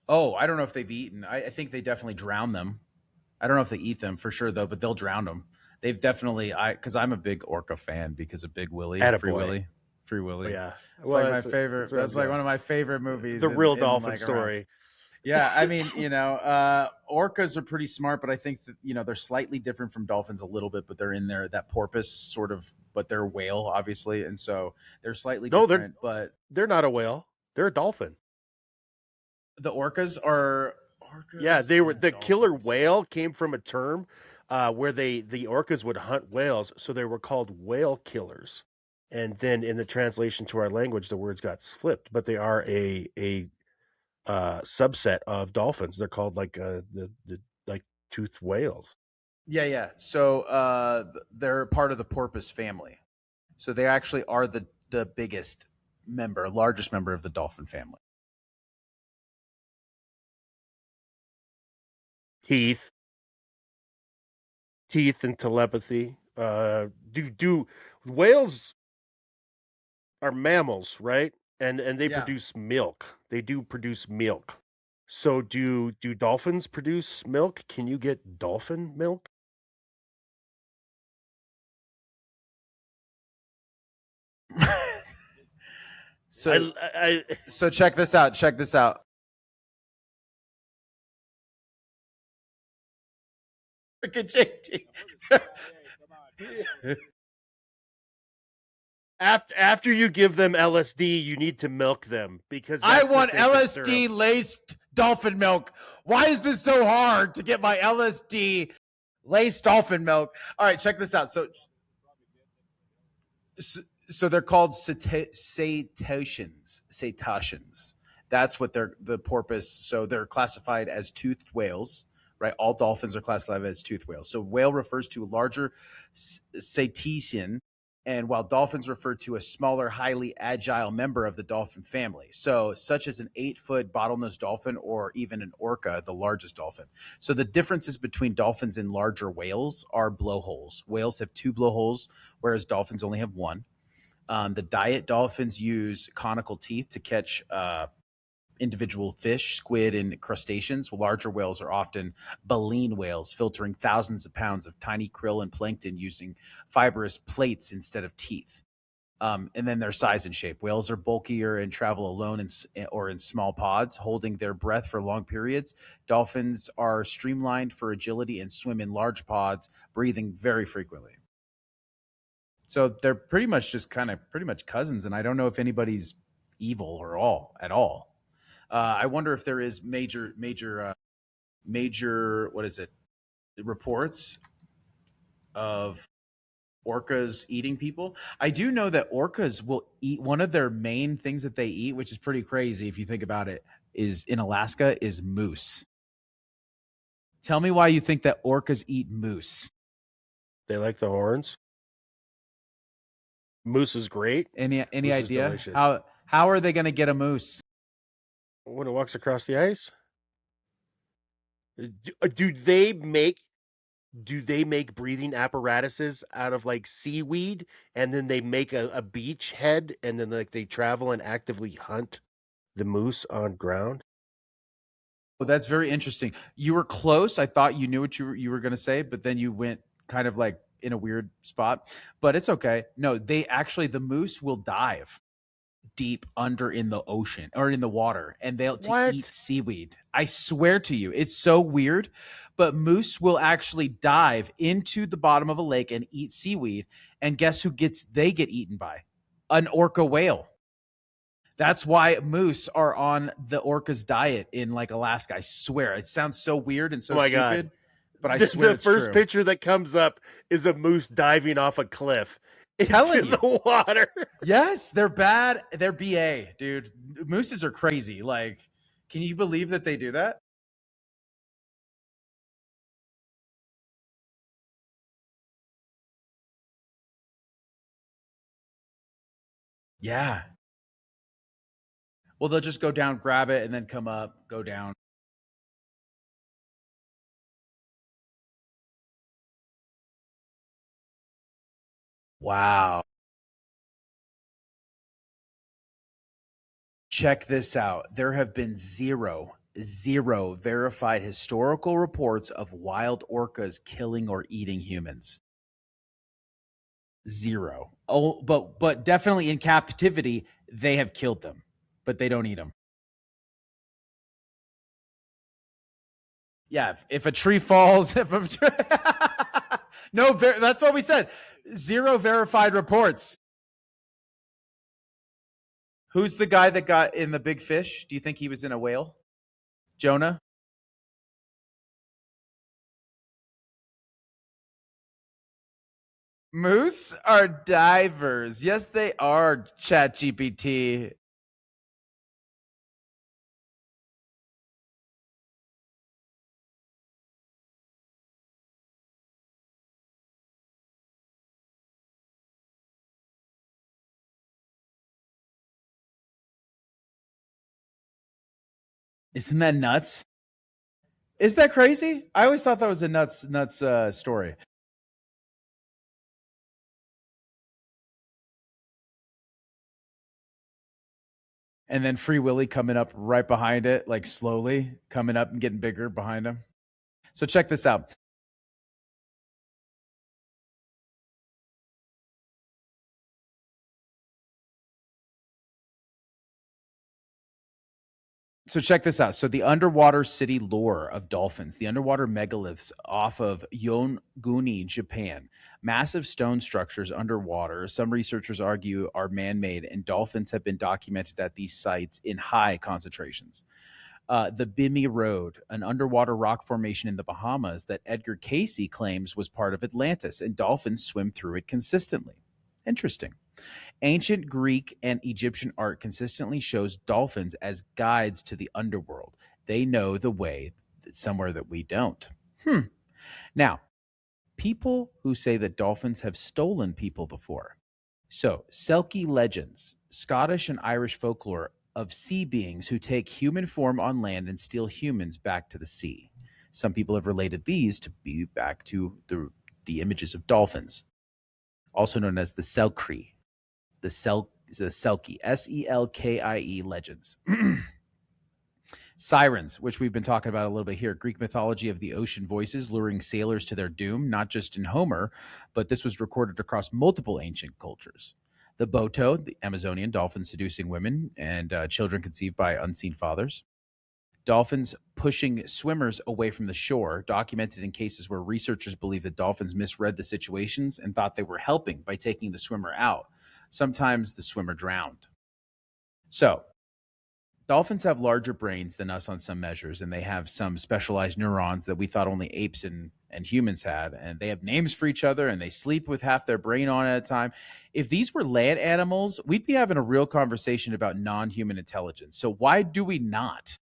Oh, I don't know if they've eaten. I think they definitely drown them. I don't know if they eat them for sure though, but they'll drown them. They've definitely because I'm a big orca fan because of Big Willie, Free Attaboy. Willy, Free Oh, Willy. yeah. It's Well, like my that's favorite. where I That's was like going. one of my favorite movies. The real in, dolphin like around. story. Yeah, I mean, orcas are pretty smart, but I think that they're slightly different from dolphins a little bit, but they're in there that porpoise sort of, but they're whale obviously, and so they're slightly No, different. But they're not a whale. They're a dolphin. the orcas are Yeah, orcas. they were and the killer dolphins. whale came from a term where the orcas would hunt whales, so they were called whale killers. And then in the translation to our language, the words got flipped, but they are a subset of dolphins. They're called like the like toothed whales. Yeah. So they're part of the porpoise family. So they actually are the biggest largest member of the dolphin family. Teeth, and telepathy. Do whales are mammals, right? And they Yeah. produce milk. They do produce milk. So do dolphins produce milk? Can you get dolphin milk? So I so check this out. Check this out. Look at JT. after you give them LSD, you need to milk them because I that's the want sacred LSD syrup. laced dolphin milk. Why is this so hard to get my LSD laced dolphin milk? All right, check this out. So they're called cetaceans. Cetaceans. That's what they're the porpoise. So they're classified as toothed whales, right? All dolphins are classified as toothed whales. So whale refers to a larger cetacean, and while dolphins refer to a smaller, highly agile member of the dolphin family. So such as an 8-foot bottlenose dolphin or even an orca, the largest dolphin. So the differences between dolphins and larger whales are blowholes. Whales have 2 blowholes, whereas dolphins only have 1. The diet dolphins use conical teeth to catch individual fish, squid, and crustaceans. Larger whales are often baleen whales, filtering thousands of pounds of tiny krill and plankton using fibrous plates instead of teeth. And then their size and shape. Whales are bulkier and travel alone or in small pods, holding their breath for long periods. Dolphins are streamlined for agility and swim in large pods, breathing very frequently. So they're pretty much pretty much cousins, and I don't know if anybody's evil or at all. I wonder if there is major what is it reports of orcas eating people. I do know that orcas will eat one of their main things that they eat, which is pretty crazy if you think about it, is in Alaska is moose. Tell me why you think that orcas eat moose. They like the horns. Moose is great. Any Moose is idea delicious. how are they going to get a moose? When it walks across the ice, do they make breathing apparatuses out of like seaweed, and then they make a beach head, and then like they travel and actively hunt the moose on ground? Well, that's very interesting. You were close. I thought you knew what you were going to say, but then you went kind of like in a weird spot. But it's okay. No, the moose will dive deep under in the ocean or in the water, and they'll to eat seaweed. I swear to you, it's so weird, but moose will actually dive into the bottom of a lake and eat seaweed. And guess who they get eaten by? An orca whale. That's why moose are on the orca's diet in like Alaska. I swear. It sounds so weird and so stupid, God. but I swear The it's first true. picture that comes up is a moose diving off a cliff. Telling into you. the water. Yes, they're bad. They're BA, dude. Mooses are crazy. Like, can you believe that they do that? Yeah. Well, they'll just go down, grab it, and then come up, go down. Wow. Check this out. There have been zero verified historical reports of wild orcas killing or eating humans. Zero. Oh, but definitely in captivity, they have killed them, but they don't eat them. Yeah, if a tree falls, if a no, that's what we said. Zero verified reports. Who's the guy that got in the big fish? Do you think he was in a whale? Jonah? Moose are divers. Yes, they are, ChatGPT. Isn't that nuts? Is that crazy? I always thought that was a nuts story. And then Free Willy coming up right behind it, like slowly coming up and getting bigger behind him. So check this out. So check this out. So the underwater city lore of dolphins, the underwater megaliths off of Yonaguni, Japan, massive stone structures underwater. Some researchers argue are man-made, and dolphins have been documented at these sites in high concentrations. The Bimini Road, an underwater rock formation in the Bahamas that Edgar Cayce claims was part of Atlantis, and dolphins swim through it consistently. Interesting. Ancient Greek and Egyptian art consistently shows dolphins as guides to the underworld. They know the way somewhere that we don't. Now, people who say that dolphins have stolen people before. So, Selkie legends, Scottish and Irish folklore of sea beings who take human form on land and steal humans back to the sea. Some people have related these to be back to the images of dolphins, also known as the Selkie, the Selkie, Selkie legends. Sirens, which we've been talking about a little bit here, Greek mythology of the ocean voices luring sailors to their doom, not just in Homer, but this was recorded across multiple ancient cultures. The Boto, the Amazonian dolphin seducing women and children conceived by unseen fathers. Dolphins pushing swimmers away from the shore, documented in cases where researchers believe that dolphins misread the situations and thought they were helping by taking the swimmer out. Sometimes the swimmer drowned. So, dolphins have larger brains than us on some measures, and they have some specialized neurons that we thought only apes and humans had. And they have names for each other, and they sleep with half their brain on at a time. If these were land animals, we'd be having a real conversation about non human intelligence. So, why do we not?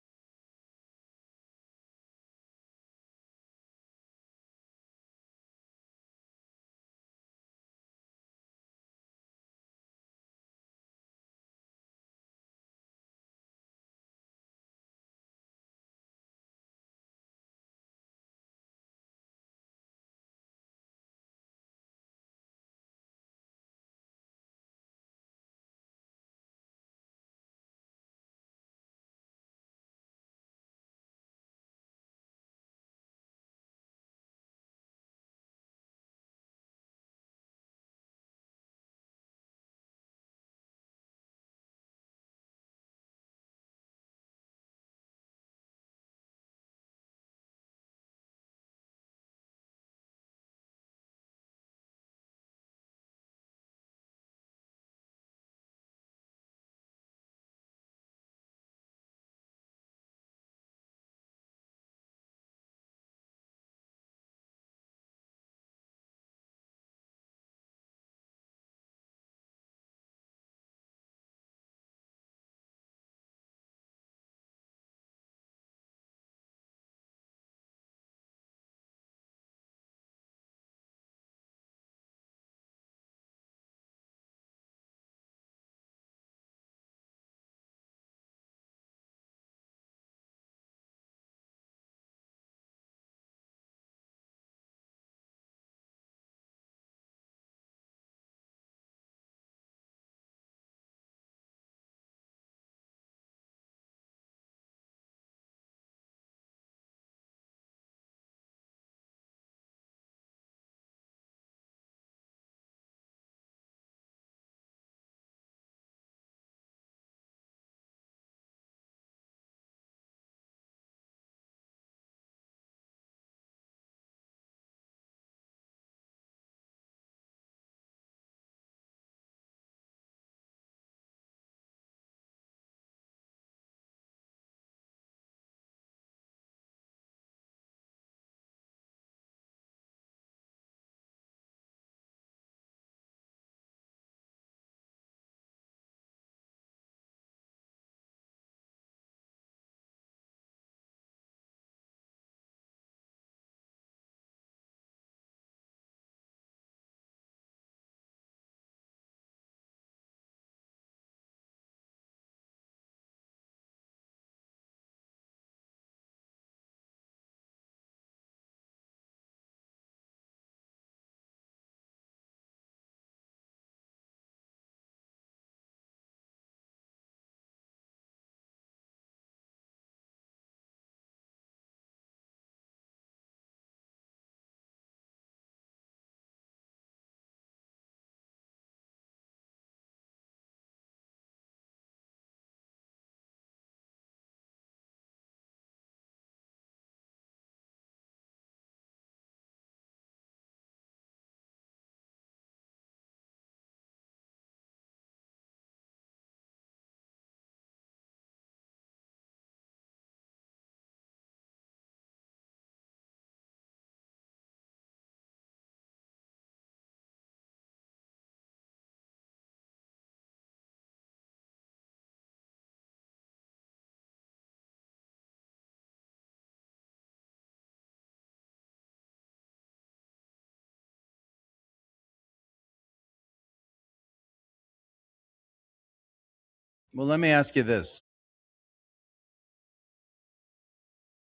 Well, let me ask you this.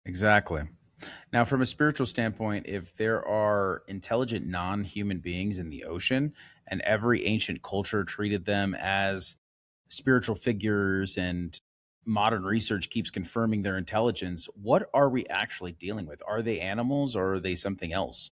Exactly. Now, from a spiritual standpoint, if there are intelligent non human beings in the ocean and every ancient culture treated them as spiritual figures and modern research keeps confirming their intelligence, what are we actually dealing with? Are they animals or are they something else?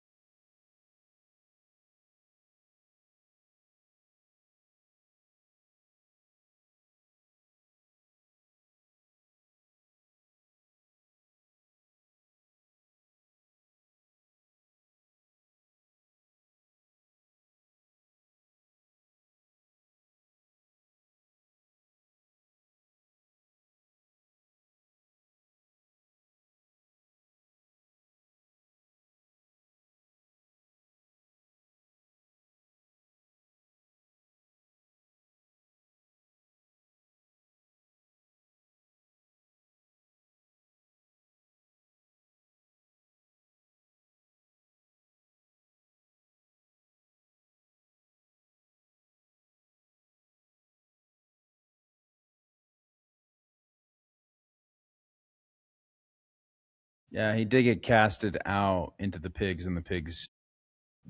Yeah, he did get casted out into the pigs, and the pigs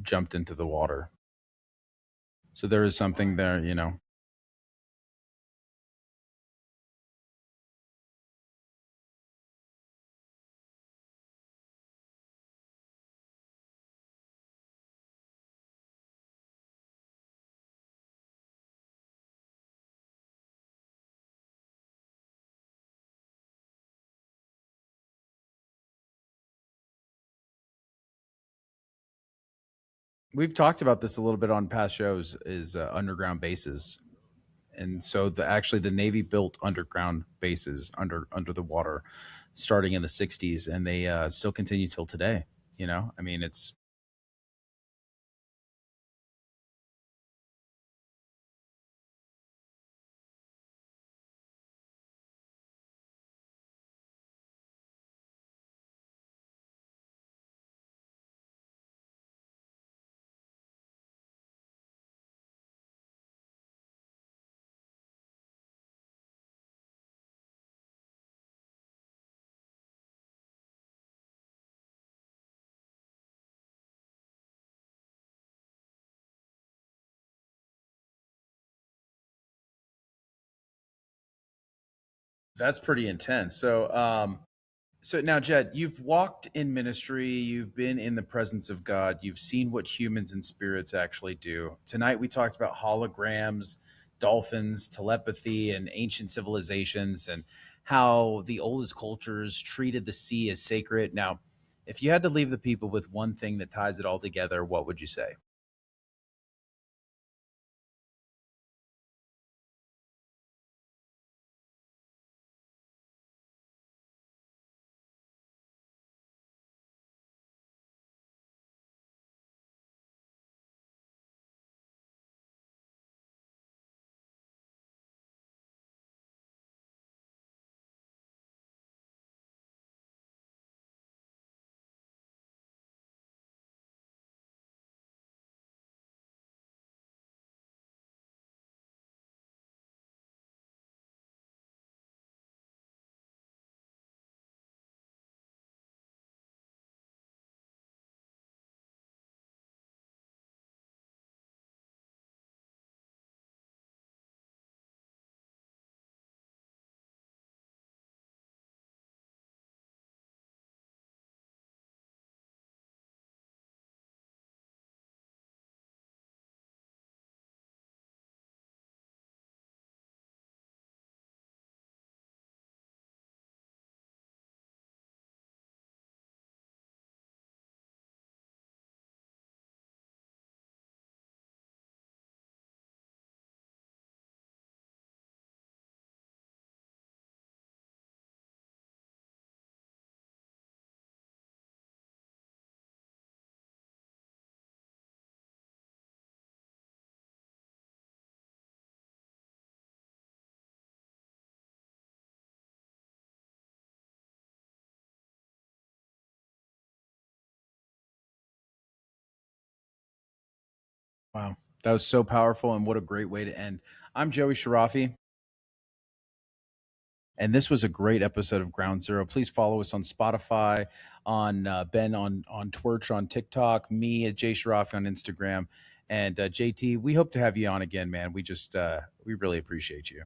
jumped into the water. So there is something there. We've talked about this a little bit on past shows. Is underground bases, and so actually the Navy built underground bases under the water, starting in the '60s, and they still continue till today. I mean, it's that's pretty intense. So now, Jed, you've walked in ministry, you've been in the presence of God, you've seen what humans and spirits actually do. Tonight, we talked about holograms, dolphins, telepathy, and ancient civilizations, and how the oldest cultures treated the sea as sacred. Now, if you had to leave the people with one thing that ties it all together, what would you say? Wow. That was so powerful, and what a great way to end. I'm Joey Sharafi. And this was a great episode of Ground Zero. Please follow us on Spotify, on Ben on Twitch, on TikTok, me at Jay Sharafi on Instagram. And JT, we hope to have you on again, man. We really appreciate you.